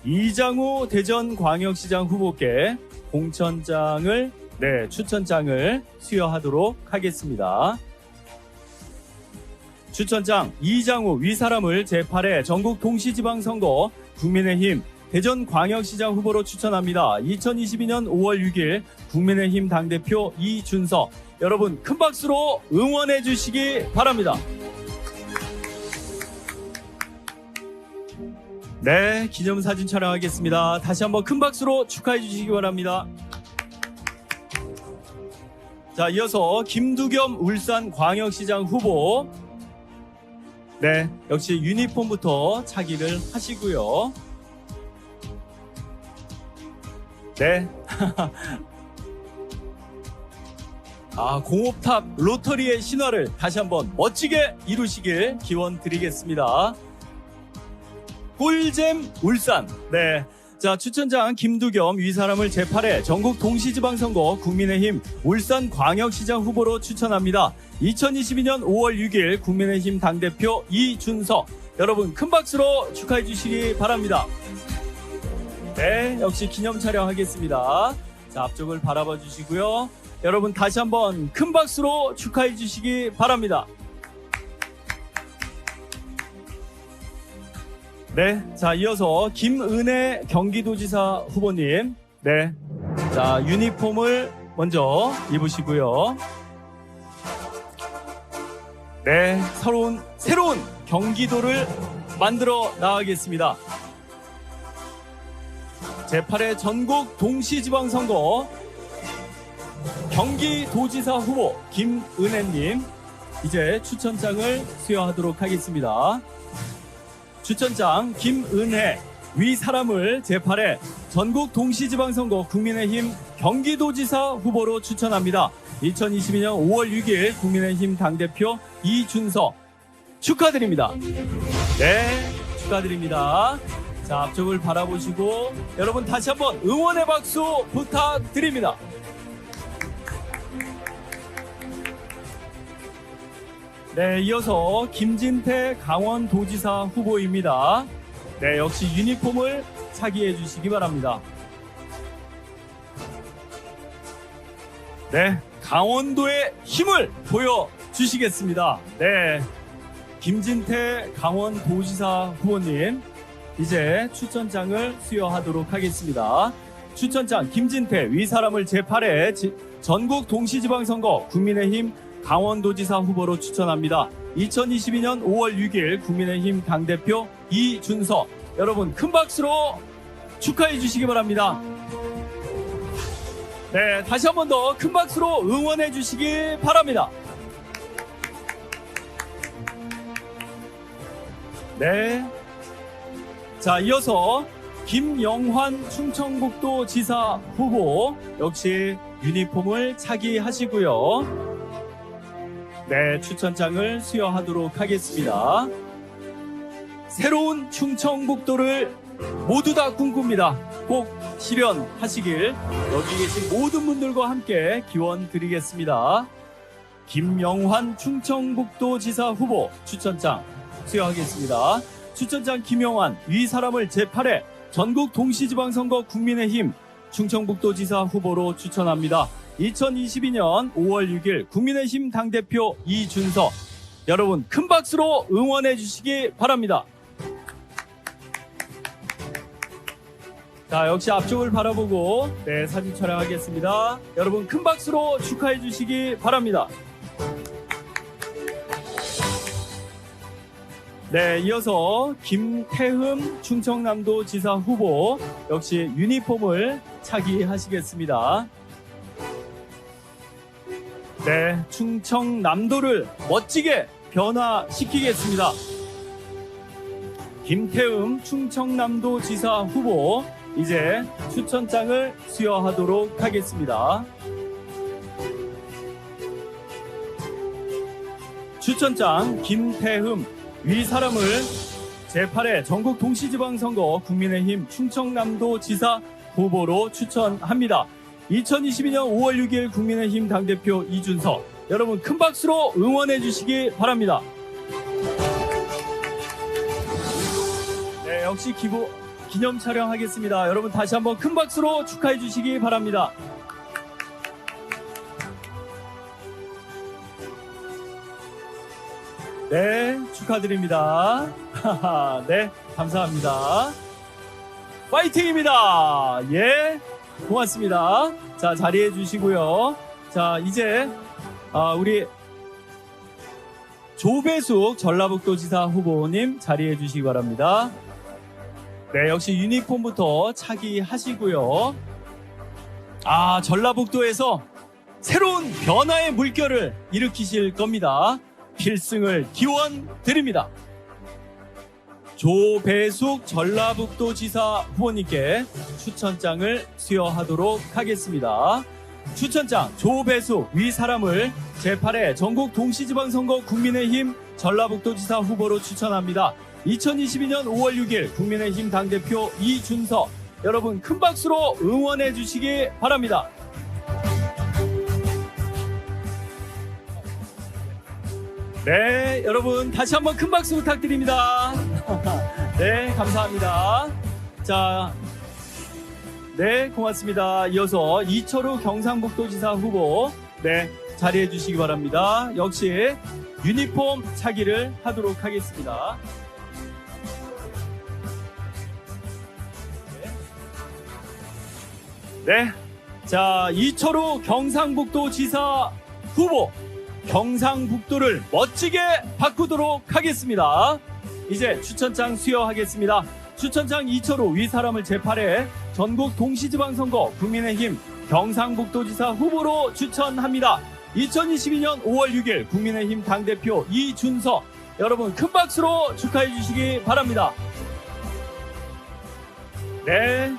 A: 이장우 대전광역시장 후보께 공천장을, 네, 추천장을 수여하도록 하겠습니다. 추천장 이장우 위사람을 제8회 전국 동시지방선거 국민의힘 대전광역시장 후보로 추천합니다. 2022년 5월 6일 국민의힘 당대표 이준석. 여러분 큰 박수로 응원해 주시기 바랍니다. 네, 기념사진 촬영하겠습니다. 다시 한번 큰 박수로 축하해 주시기 바랍니다. 자, 이어서 김두겸 울산광역시장 후보. 네, 역시 유니폼부터 차기를 하시고요. 네. 공업탑 로터리의 신화를 다시 한번 멋지게 이루시길 기원 드리겠습니다. 꿀잼 울산. 네. 자, 추천장 김두겸 위사람을 제8회 전국 동시지방선거 국민의힘 울산광역시장 후보로 추천합니다. 2022년 5월 6일 국민의힘 당대표 이준석. 여러분 큰 박수로 축하해 주시기 바랍니다. 네, 역시 기념 촬영하겠습니다. 자, 앞쪽을 바라봐 주시고요. 여러분 다시 한번 큰 박수로 축하해 주시기 바랍니다. 네, 자, 이어서 김은혜 경기도지사 후보님. 네, 자, 유니폼을 먼저 입으시고요. 네, 새로운 경기도를 만들어 나가겠습니다. 제8회 전국 동시지방선거 경기도지사 후보 김은혜님, 이제 추천장을 수여하도록 하겠습니다. 추천장 김은혜 위사람을 제8회 전국 동시지방선거 국민의힘 경기도지사 후보로 추천합니다. 2022년 5월 6일 국민의힘 당대표 이준석. 축하드립니다. 네, 축하드립니다. 자, 앞쪽을 바라보시고 여러분 다시 한번 응원의 박수 부탁드립니다. 네, 이어서 김진태 강원도지사 후보입니다. 네, 역시 유니폼을 차기해 주시기 바랍니다. 네, 강원도의 힘을 보여주시겠습니다. 네, 김진태 강원도지사 후보님, 이제 추천장을 수여하도록 하겠습니다. 추천장 김진태 위사람을 제8회 전국 동시지방선거 국민의힘 강원도지사 후보로 추천합니다. 2022년 5월 6일 국민의힘 당대표 이준석. 여러분 큰 박수로 축하해 주시기 바랍니다. 네, 다시 한 번 더 큰 박수로 응원해 주시기 바랍니다. 네. 자, 이어서 김영환 충청북도지사 후보, 역시 유니폼을 차기하시고요. 네, 추천장을 수여하도록 하겠습니다. 새로운 충청북도를 모두 다 꿈꿉니다. 꼭 실현하시길 여기 계신 모든 분들과 함께 기원 드리겠습니다. 김영환 충청북도지사 후보 추천장 수여하겠습니다. 추천장 김영환 위사람을 제8회 전국 동시지방선거 국민의힘 충청북도지사 후보로 추천합니다. 2022년 5월 6일 국민의힘 당대표 이준석. 여러분 큰 박수로 응원해 주시기 바랍니다. 자, 역시 앞쪽을 바라보고 네, 사진 촬영하겠습니다. 여러분 큰 박수로 축하해 주시기 바랍니다. 네, 이어서 김태흠 충청남도지사 후보, 역시 유니폼을 차기하시겠습니다. 네, 충청남도를 멋지게 변화시키겠습니다. 김태흠 충청남도 지사 후보 이제 추천장을 수여하도록 하겠습니다. 추천장 김태흠 위 사람을 제8회 전국 동시지방선거 국민의힘 충청남도 지사 후보로 추천합니다. 2022년 5월 6일 국민의힘 당대표 이준석, 여러분 큰 박수로 응원해 주시기 바랍니다. 네, 역시 기념 촬영하겠습니다. 여러분 다시 한번 큰 박수로 축하해 주시기 바랍니다. 네, 축하드립니다. 네, 감사합니다. 파이팅입니다. 예, 고맙습니다. 자, 자리해 주시고요. 자, 이제 우리 조배숙 전라북도지사 후보님 자리해 주시기 바랍니다. 네, 역시 유니폼부터 차기하시고요. 전라북도에서 새로운 변화의 물결을 일으키실 겁니다. 필승을 기원 드립니다. 조배숙 전라북도지사 후보님께 추천장을 수여하도록 하겠습니다. 추천장 조배숙 위 사람을 제8회 전국 동시지방선거 국민의힘 전라북도지사 후보로 추천합니다. 2022년 5월 6일 국민의힘 당대표 이준석, 여러분 큰 박수로 응원해 주시기 바랍니다. 네, 여러분 다시 한번 큰 박수 부탁드립니다. 네, 감사합니다. 자, 네, 고맙습니다. 이어서 이철우 경상북도지사 후보, 네, 자리해 주시기 바랍니다. 역시 유니폼 차기를 하도록 하겠습니다. 네, 자, 이철우 경상북도지사 후보, 경상북도를 멋지게 바꾸도록 하겠습니다. 이제 추천장 수여하겠습니다. 추천장 이철우 위 사람을 제8회 전국 동시지방선거 국민의힘 경상북도지사 후보로 추천합니다. 2022년 5월 6일 국민의힘 당대표 이준석, 여러분 큰 박수로 축하해 주시기 바랍니다. 네,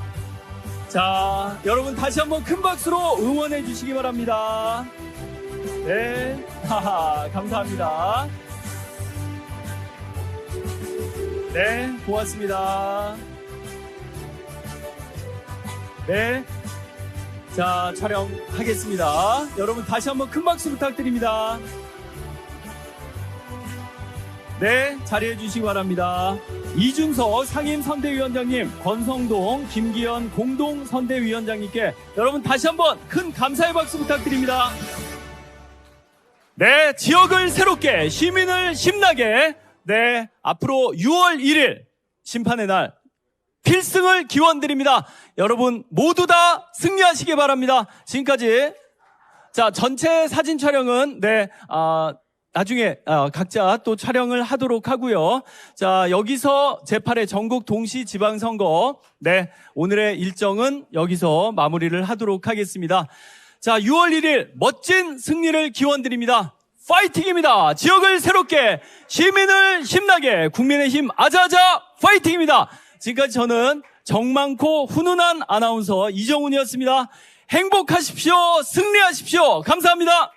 A: 자, 여러분 다시 한번 큰 박수로 응원해 주시기 바랍니다. 네, 감사합니다. 네, 고맙습니다. 네, 자, 촬영하겠습니다. 여러분 다시 한번 큰 박수 부탁드립니다. 네, 자리해 주시기 바랍니다. 이준석 상임선대위원장님, 권성동, 김기현 공동선대위원장님께 여러분 다시 한번 큰 감사의 박수 부탁드립니다. 네, 지역을 새롭게, 시민을 힘나게, 네, 앞으로 6월 1일 심판의 날 필승을 기원드립니다. 여러분 모두 다 승리하시기 바랍니다. 지금까지, 자, 전체 사진 촬영은 네, 나중에 각자 또 촬영을 하도록 하고요. 자, 여기서 제8회 전국 동시지방선거, 네, 오늘의 일정은 여기서 마무리를 하도록 하겠습니다. 자, 6월 1일 멋진 승리를 기원드립니다. 파이팅입니다. 지역을 새롭게, 시민을 힘나게, 국민의힘 아자아자 파이팅입니다. 지금까지 저는 정 많고 훈훈한 아나운서 이정훈이었습니다. 행복하십시오. 승리하십시오. 감사합니다.